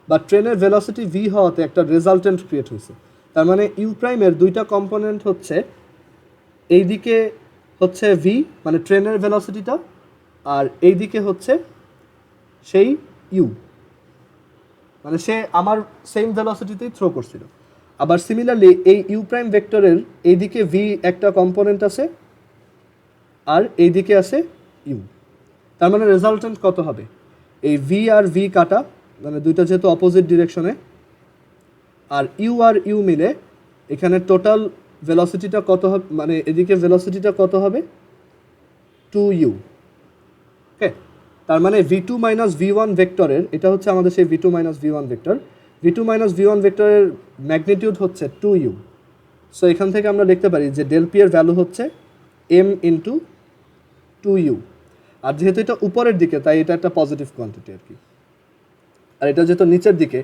বা ট্রেনের ভেলোসিটি ভি হওয়াতে একটা রেজাল্টেন্ট ক্রিয়েট হয়েছে। তার মানে ইউ প্রাইমের দুইটা কম্পোনেন্ট হচ্ছে, এইদিকে হচ্ছে ভি মানে ট্রেনের ভেলোসিটিটা, আর এইদিকে হচ্ছে সেই ইউ, মানে সে আমার সেম ভেলোসিটিতেই থ্রো করছিল। আবার সিমিলারলি এই ইউ প্রাইম ভেক্টরের এইদিকে ভি একটা কম্পোনেন্ট আছে, আর এইদিকে আছে ইউ। তার মানে রেজাল্টেন্ট কত হবে? এই ভি আর ভি কাটা, মানে দুইটা যেহেতু অপোজিট ডিরেকশনে, আর ইউ মিলে এখানে টোটাল ভেলোসিটিটা কত হবে, মানে এদিকে ভেলোসিটিটা কত হবে? 2u। ওকে, তার মানে V2 মাইনাস V1 ভেক্টরের, এটা হচ্ছে আমাদের সেই V2 minus V1 vector, V2 minus V1 ভেক্টরের ম্যাগনিটিউড হচ্ছে 2u। সো এখান থেকে আমরা লিখতে পারি যে ডেল পি এর ভ্যালু হচ্ছে m ইন্টু 2u। আর যেহেতু এটা উপরের দিকে তাই এটা একটা পজিটিভ কোয়ান্টিটি আর কি, আর এটা যেহেতু নিচের দিকে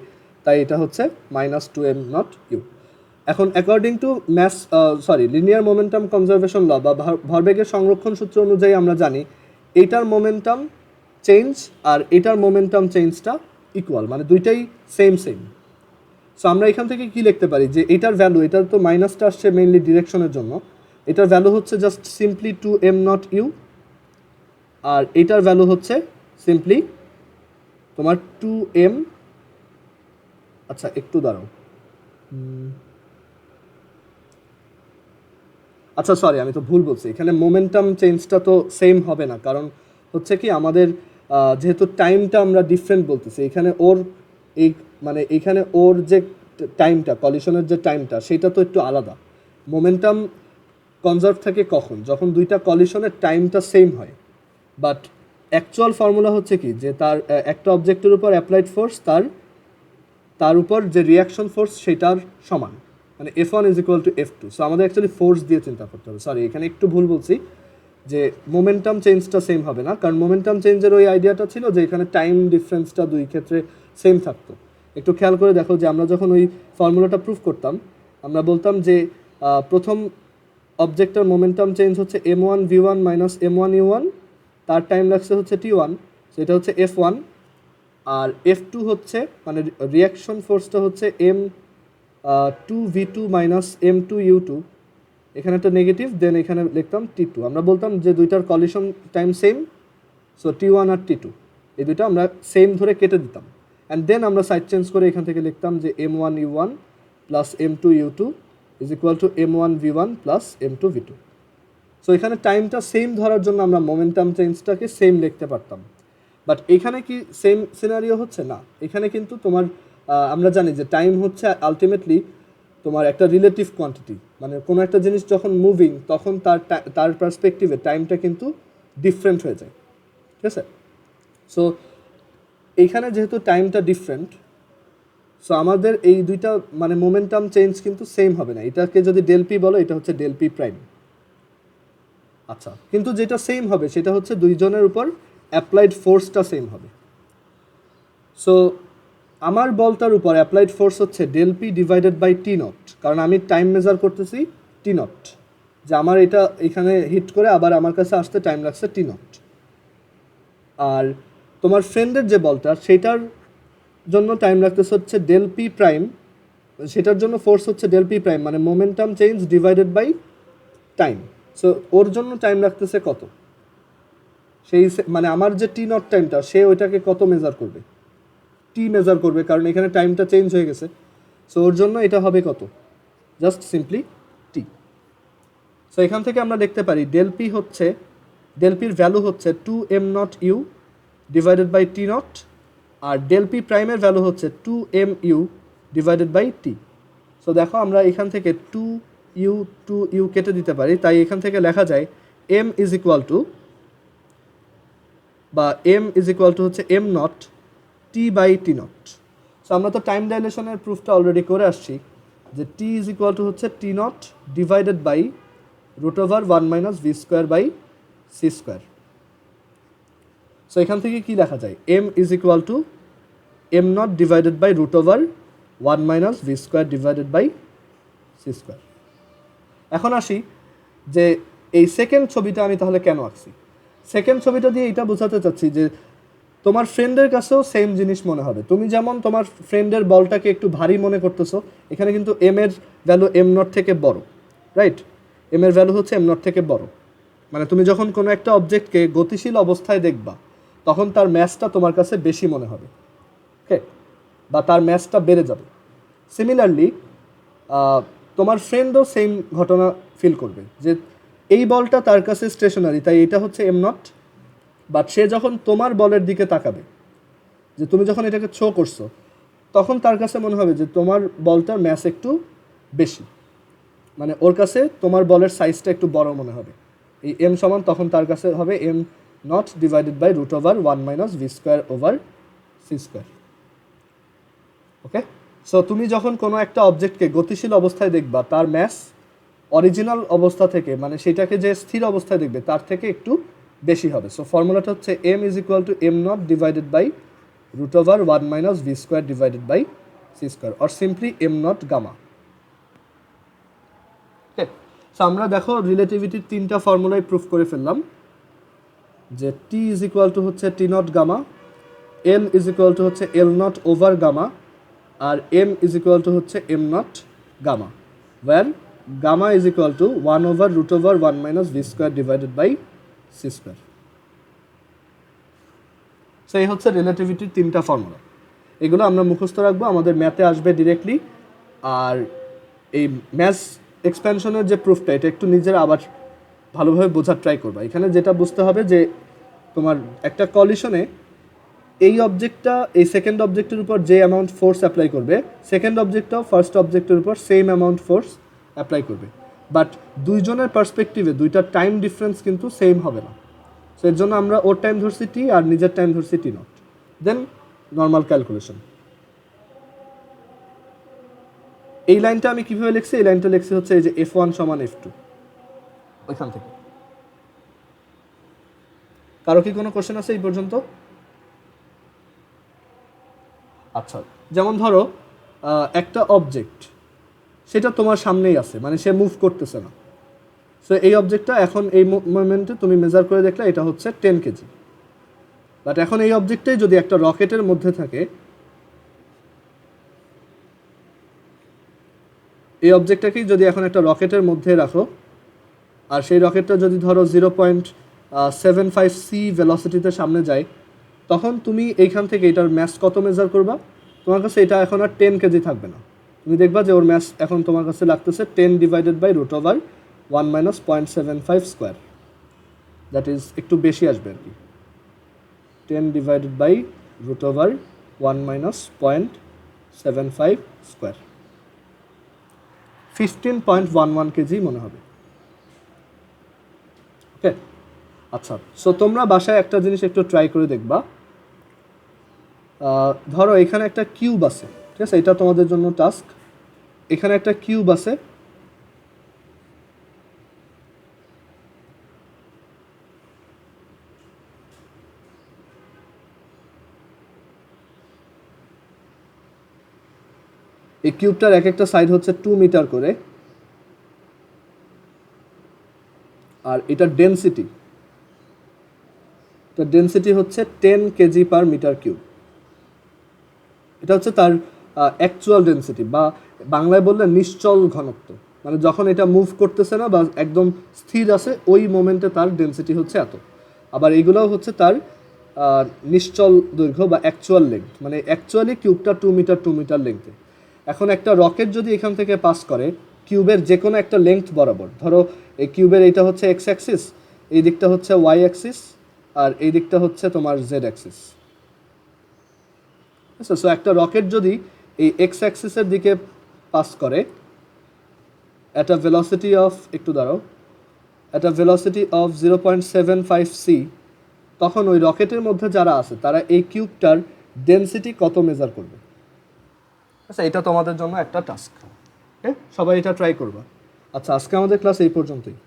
তাই এটা হচ্ছে মাইনাস 2m নট ইউ। এখন according to linear momentum conservation law বা ভরবেগের সংরক্ষণ সূত্র অনুযায়ী আমরা জানি এইটার মোমেন্টাম চেঞ্জ আর এটার মোমেন্টাম চেঞ্জটা ইকুয়াল, মানে দুইটাই সেম। সো আমরা এখান থেকে কি লিখতে পারি যে এটার ভ্যালু, এটার তো মাইনাসটা আসছে মেইনলি ডিরেকশনের জন্য, এটার ভ্যালু হচ্ছে just simply 2m naught U, আর এটার ভ্যালু হচ্ছে সিম্পলি তোমার 2m। আচ্ছা একটু দাঁড়াও, আচ্ছা সরি আমি তো ভুল বলছি, এখানে মোমেন্টাম চেঞ্জটা তো সেম হবে না, কারণ হচ্ছে কি আমাদের যেহেতু টাইমটা আমরা ডিফারেন্ট বলতেছি, এখানে ওর এই মানে এখানে ওর যে টাইমটা, কলিশনের যে টাইমটা সেটা তো একটু আলাদা। মোমেন্টাম কনজার্ভ থাকে কখন? যখন দুইটা কলিশনের টাইমটা সেম হয়। বাট অ্যাকচুয়াল ফর্মুলা হচ্ছে কি যে তার একটা অবজেক্টের উপর অ্যাপ্লাইড ফোর্স তার উপর যে রিয়াকশন ফোর্স সেটার সমান, মানে F1 is equal two F2। So আমাদের অ্যাকচুয়ালি ফোর্স দিয়ে চিন্তা করতে হবে। সরি এখানে একটু ভুল বলছি যে মোমেন্টাম চেঞ্জটা সেম হবে না, কারণ মোমেন্টাম চেঞ্জের ওই আইডিয়াটা ছিল যে এখানে টাইম ডিফারেন্সটা দুই ক্ষেত্রে সেম থাকতো। একটু খেয়াল করে দেখো যে আমরা যখন ওই ফর্মুলাটা প্রুফ করতাম আমরা বলতাম যে প্রথম অবজেক্টের মোমেন্টাম চেঞ্জ হচ্ছে m1 v1 minus m1 u1, তার টাইম লাগছে হচ্ছে t1, সো এটা হচ্ছে F1। আর F2 হচ্ছে মানে রিয়াকশন ফোর্সটা হচ্ছে m2v2 মাইনাস m2u2, এখানে একটা নেগেটিভ, দেন এখানে লিখতাম t2। আমরা বলতাম যে দুইটার collision time same, so t1 আর t2 এই দুইটা আমরা সেম ধরে কেটে দিতাম, অ্যান্ড দেন আমরা সাইড চেঞ্জ করে এখান থেকে লিখতাম যে m1 u1 plus m2 u2 is equal two m1 v1 plus m2 v2। So এখানে টাইমটা সেম ধরার জন্য আমরা মোমেন্টাম চেঞ্জটাকে সেম লিখতে পারতাম। বাট এখানে কি সেম সিনারিও হচ্ছে না, এখানে কিন্তু তোমার আমরা জানি যে টাইম হচ্ছে আলটিমেটলি তোমার একটা রিলেটিভ কোয়ান্টিটি, মানে কোনো একটা জিনিস যখন মুভিং তখন তার পার্সপেক্টিভে টাইমটা কিন্তু ডিফারেন্ট হয়ে যায়, ঠিক আছে? সো এইখানে যেহেতু টাইমটা ডিফারেন্ট, সো আমাদের এই দুইটা মানে মোমেন্টাম চেঞ্জ কিন্তু সেম হবে না। এটাকে যদি ডেল পি বলো, এটা হচ্ছে ডেল পি প্রাইম। আচ্ছা, কিন্তু যেটা সেম হবে সেটা হচ্ছে দুইজনের উপর অ্যাপ্লাইড ফোর্সটা সেম হবে। সো আমার বলটার উপর অ্যাপ্লাইড ফোর্স হচ্ছে del P divided by T naught, কারণ আমি টাইম মেজার করতেছি টি নট, যে আমার এটা এখানে হিট করে আবার আমার কাছে আসতে টাইম লাগছে টি নট। আর তোমার ফ্রেন্ডের যে বলটা সেটার জন্য টাইম লাগতেছে হচ্ছে ডেল পি প্রাইম, সেটার জন্য ফোর্স হচ্ছে ডেল পি প্রাইম, মানে momentum change divided by time. So ওর জন্য টাইম লাগতেছে কত, সেই মানে আমার যে টি নট টাইমটা সে ওইটাকে কত মেজার করবে, টি মেজার করবে, কারণ এখানে টাইমটা চেঞ্জ হয়ে গেছে। সো ওর জন্য এটা হবে কত, জাস্ট সিম্পলি টি। সো এখান থেকে আমরা দেখতে পারি ডেল পি হচ্ছে ডেল পির ভ্যালু হচ্ছে 2m0u divided by T naught, আর ডেল পি প্রাইমের ভ্যালু হচ্ছে 2mu divided by T. So দেখো আমরা এখান থেকে 2u কেটে দিতে পারি, তাই এখান থেকে লেখা যায় m ইজ ইকুয়াল টু হচ্ছে m naught T by T naught. So আমরা তো টাইম ডাইলেশনের প্রুফটা অলরেডি করে আসছি যে টি ইজ ইকুয়াল টু হচ্ছে T naught divided by √1 minus V square by C square. So এখান থেকে কি লেখা যায়, m is equal to m naught divided by √1 minus V square divided by C square. এখন আসি যে এই সেকেন্ড ছবিটা আমি তাহলে কেন আঁকছি। সেকেন্ড ছবিটা দিয়ে এটা বোঝাতে চাচ্ছি যে তোমার ফ্রেন্ডের কাছেও সেম জিনিস মনে হবে। তুমি যেমন তোমার ফ্রেন্ডের বলটাকে একটু ভারী মনে করতেছো, এখানে কিন্তু এম এর ভ্যালু m নট থেকে বড়, রাইট? এম এর ভ্যালু হচ্ছে m নট থেকে বড়, মানে তুমি যখন কোনো একটা অবজেক্টকে গতিশীল অবস্থায় দেখবা তখন তার ম্যাসটা তোমার কাছে বেশি মনে হবে, ওকে, বা তার ম্যাসটা বেড়ে যাবে। সিমিলারলি তোমার ফ্রেন্ডও সেম ঘটনা ফিল করবে যে এই বলটা তার কাছে স্টেশনারি, তাই এটা হচ্ছে m নট, বাট সে যখন তোমার বলের দিকে তাকাবে, যে তুমি যখন এটাকে থ্রো করছো, তখন তার কাছে মনে হবে যে তোমার বলটার ম্যাস একটু বেশি, মানে ওর কাছে তোমার বলের সাইজটা একটু বড় মনে হবে। এই m সমান তখন তার কাছে হবে m naught divided by √1 minus V square over C square. Okay, so তুমি যখন কোনো একটা অবজেক্টকে গতিশীল অবস্থায় দেখবা, তার ম্যাস অরিজিনাল অবস্থা থেকে, মানে সেটাকে যে স্থির অবস্থায় দেখবে তার থেকে একটু বেশি হবে। সো ফর্মুলাটা হচ্ছে m is equal to m naught divided by √1 minus V square divided by C square, or simply m naught gamma. Okay, so আমরা দেখো রিলেটিভিটির তিনটা ফর্মুলাই প্রুফ করে ফেললাম, যে t ইজ ইকুয়াল টু হচ্ছে T naught gamma, l is equal to হচ্ছে l naught over gamma, আর m is equal to হচ্ছে m naught gamma, where gamma is equal to 1/√1 minus V square divided by C square. So এই হচ্ছে রিলেটিভিটির তিনটা formula. এগুলো আমরা মুখস্থ রাখবো, আমাদের ম্যাথে আসবে ডিরেক্টলি। আর এই ম্যাথ এক্সপ্যানশনের যে প্রুফটা, এটা একটু নিজের আবার ভালোভাবে বোঝার ট্রাই করবা। এখানে যেটা বুঝতে হবে যে তোমার একটা কলিশনে এই অবজেক্টটা এই সেকেন্ড অবজেক্টের উপর যে অ্যামাউন্ট ফোর্স অ্যাপ্লাই করবে, সেকেন্ড অবজেক্টটাও ফার্স্ট অবজেক্টের উপর সেম অ্যামাউন্ট ফোর্স অ্যাপ্লাই করবে, বাট দুইজনের পার্সপেক্টিভে দুইটা টাইম ডিফারেন্স কিন্তু সেম হবে না। সো এর জন্য আমরা ওর টাইম ধরছি টি আর নিজের টাইম ধরছি টি নট, দেন নর্মাল ক্যালকুলেশন। এই লাইনটা আমি কিভাবে লিখছি, এই লাইনটা লিখছি হচ্ছে এই যে f1 সমান f2, ওইখান থেকে। কারো কি কোনো কোশ্চেন আছে এই পর্যন্ত? আচ্ছা, যেমন ধরো একটা অবজেক্ট, সেটা তোমার সামনেই আছে, মানে সে মুভ করতেছে না। সো এই অবজেক্টটা এখন এই মোমেন্টে তুমি মেজার করে দেখলে এটা হচ্ছে 10 কেজি, বাট এখন এই অবজেক্টটাই যদি একটা রকেটের মধ্যে থাকে, এই অবজেক্টটাকেই যদি এখন একটা রকেটের মধ্যে রাখো, আর সেই রকেটটা যদি ধরো 0.75 সি ভেলোসিটিতে সামনে যায়, তখন তুমি এইখান থেকে এটার ম্যাস কত মেজার করবা? তোমার কাছে এটা এখন আর 10 কেজি থাকবে না, তুমি দেখবা যে ওর ম্যাস এখন তোমার কাছে লাগতেছে 10 divided by √1 minus 0.75 square, that is একটু বেশি আসবে আর কি, 10 divided by √1 minus 0.75 square, 15.11 KG মনে হবে। ওকে, আচ্ছা, সো তোমরা বাসায় একটা জিনিস একটু ট্রাই করে দেখবা। ধরো এখানে একটা কিউব আছে, ঠিক আছে, এটা তোমাদের জন্য টাস্ক। এখানে একটা কিউব আছে, এই কিউবটার এক একটা সাইড হচ্ছে 2 মিটার করে, আর এটার ডেনসিটি হচ্ছে 10 কেজি পার মিটার কিউব। এটা হচ্ছে তার অ্যাকচুয়াল ডেনসিটি, বা বাংলায় বললে নিশ্চল ঘনত্ব, মানে যখন এটা মুভ করতেছে না বা একদম স্থির আছে, ওই মোমেন্টে তার ডেনসিটি হচ্ছে এত। আবার এইগুলোও হচ্ছে তার নিশ্চল দৈর্ঘ্য বা অ্যাকচুয়াল লেংথ, মানে অ্যাকচুয়ালি কিউবটা 2 মিটার লেংথে। এখন একটা রকেট যদি এখান থেকে পাস করে কিউবের যে কোনো একটা লেংথ বরাবর, ধরো এই কিউবের এইটা হচ্ছে এক্স অ্যাক্সিস, এই দিকটা হচ্ছে ওয়াই অ্যাক্সিস আর এই দিকটা হচ্ছে তোমার জেড অ্যাক্সিস। আচ্ছা, সো একটা রকেট যদি এই এক্স অ্যাক্সিসের দিকে পাস করে অ্যাট আ ভেলোসিটি অফ, একটু দাঁড়াও, at a velocity of 0.75 C, তখন ওই রকেটের মধ্যে যারা আছে তারা এই কিউবটার ডেনসিটি কত মেজার করবে। আচ্ছা, এটা তোমাদের জন্য একটা টাস্ক, সবাই এটা ট্রাই করবা। আচ্ছা, আজকে আমাদের ক্লাস এই পর্যন্তই।